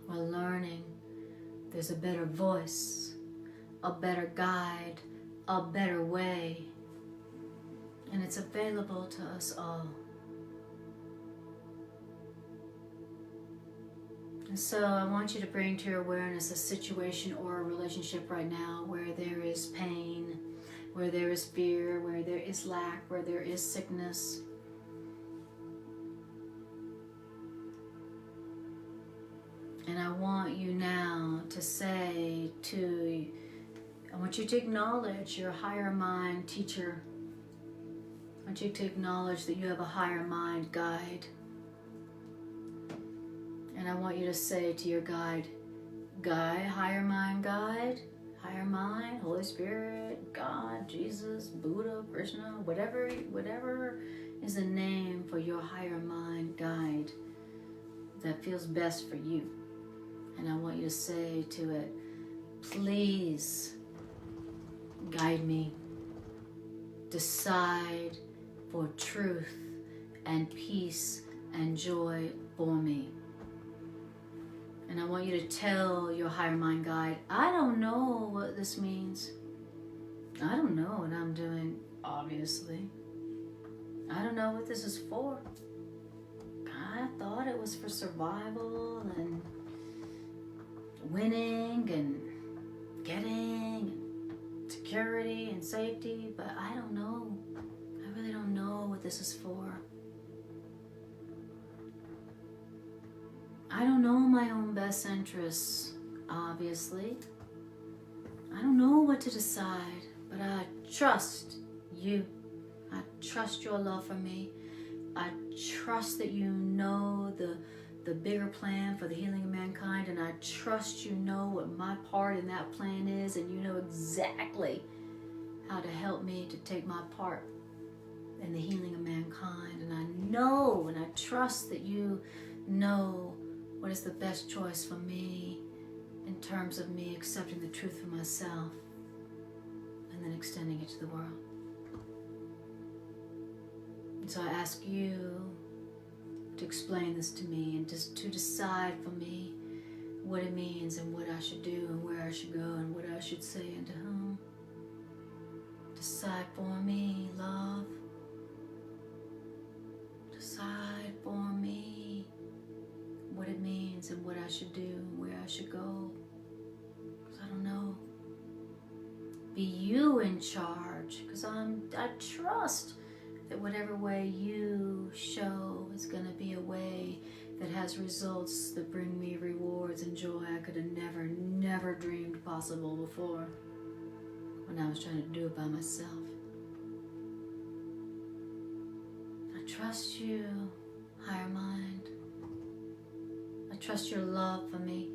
We're learning there's a better voice, a better guide, a better way, and it's available to us all. And so I want you to bring to your awareness a situation or a relationship right now where there is pain, where there is fear, where there is lack, where there is sickness. And I want you now to say I want you to acknowledge your higher mind teacher. I want you to acknowledge that you have a higher mind guide. And I want you to say to your guide, higher mind guide, higher mind, Holy Spirit, God, Jesus, Buddha, Krishna, whatever is a name for your higher mind guide that feels best for you. And I want you to say to it, please guide me, decide for truth and peace and joy for me. And I want you to tell your higher mind guide, I don't know what this means. I don't know what I'm doing, obviously. I don't know what this is for. I thought it was for survival and winning and getting and security and safety, but I don't know. I really don't know what this is for. I don't know my own best interests, obviously. I don't know what to decide, but I trust you. I trust your love for me. I trust that you know the bigger plan for the healing of mankind, and I trust you know what my part in that plan is, and you know exactly how to help me to take my part in the healing of mankind. And I know and I trust that you know what is the best choice for me in terms of me accepting the truth for myself and then extending it to the world. And so I ask you to explain this to me and just to decide for me what it means and what I should do and where I should go and what I should say and to whom. Decide for me, love. Decide for me what it means and what I should do and where I should go. 'Cause I don't know. Be you in charge, because I trust that whatever way you show is going to be a way that has results that bring me rewards and joy I could have never dreamed possible before when I was trying to do it by myself. I trust you, higher mind. I trust your love for me.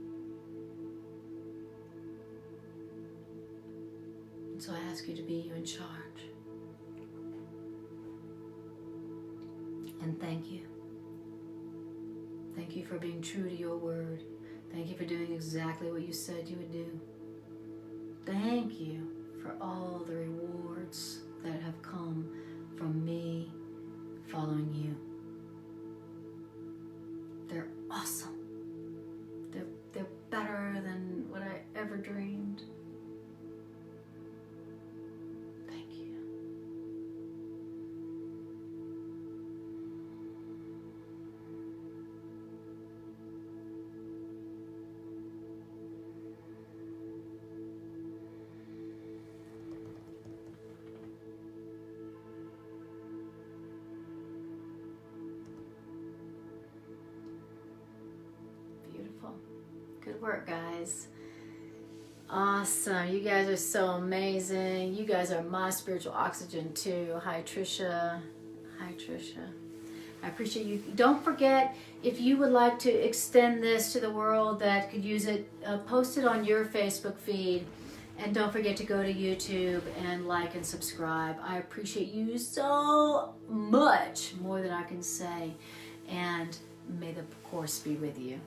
And so I ask you to be you in charge. And thank you. Thank you for being true to your word. Thank you for doing exactly what you said you would do. Thank you for all the rewards that have come from me following you. They're awesome. They're better than what I ever dreamed. Thank you. Beautiful. Good work, guys. Awesome. You guys are so amazing. You guys are my spiritual oxygen too. Hi, Trisha. Hi, Tricia. I appreciate you. Don't forget, if you would like to extend this to the world that could use it, post it on your Facebook feed. And don't forget to go to YouTube and like and subscribe. I appreciate you so much, more than I can say. And may the course be with you.